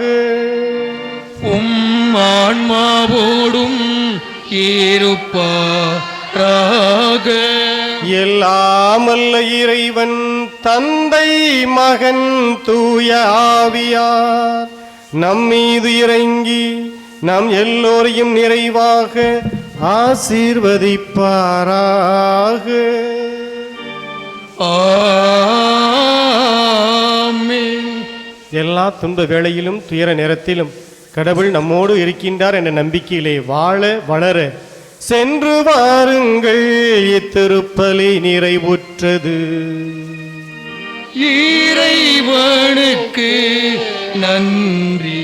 ஆன்மாவோடும் இருப்பாராக. எல்லாம் வல்ல இறைவன் தந்தை, மகன், தூய ஆவியார் நம்மீது இறங்கி நம் எல்லோரையும் நிறைவாக ஆசீர்வதிப்பாராக. ஆமென். எல்லா துன்ப வேளையிலும் துயர நேரத்திலும் கடவுள் நம்மோடு இருக்கின்றார் என்ற நம்பிக்கையிலே வாழ வளர சென்று வாருங்கள். இத்திருப்பலி நிறைவுற்றது. இறைவனுக்கு நன்றி.